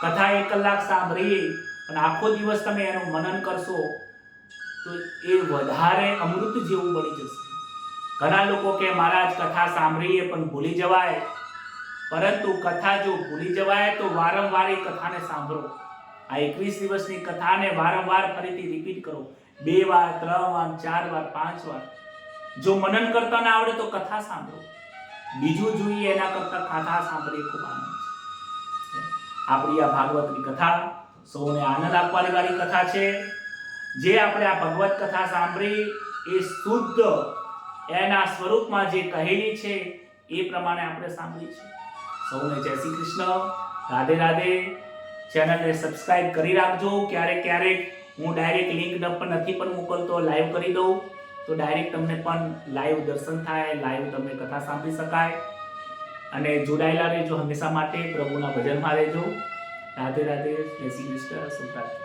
કથા 1 કલાક સાંભળીએ અને આખો દિવસ તમે એનું મનન કરશો તો એ વધારે અમૃત જેવું બની જશે. ઘણા લોકો કે મહારાજ કથા સાંભળીએ પણ ભૂલી જવાય, પરંતુ કથા જો ભૂલી જવાય તો વારંવાર એ કથાને સાંભળો. આ 21 દિવસની કથાને વારંવાર ફરીથી રિપીટ કરો, 2 વાર, 3 વાર, 4 વાર, 5 વાર. જો મનન કરતા ના આવડે તો કથા સાંભળો. બીજું જોઈએ એના કરતા કથા સાંભળીએ ખૂબ આનંદ છે. આપણી આ ભાગવતની કથા સૌને આનંદ આપવાની વાળી કથા છે. જે આપણે આ ભગવત કથા સાંભળી એ શુદ્ધ એના સ્વરૂપમાં જે કહેલી છે એ પ્રમાણે આપણે સાંભળી છે. સૌને જય શ્રી કૃષ્ણ, રાધે રાધે. ચેનલને સબસ્ક્રાઇબ કરી રાખજો. ક્યારેક હું ડાયરેક્ટ લિંક નથી પણ મોકલતો, લાઈવ કરી દઉં તો ડાયરેક્ટ તમને પણ લાઈવ દર્શન થાય, લાઈવ તમને કથા સાંભળી શકાય. અને જોડાયેલા રહેજો હંમેશા માટે, પ્રભુના ભજનમાં રહેજો. રાધે રાધે, જય શ્રી કૃષ્ણ, શુભરાત્રી.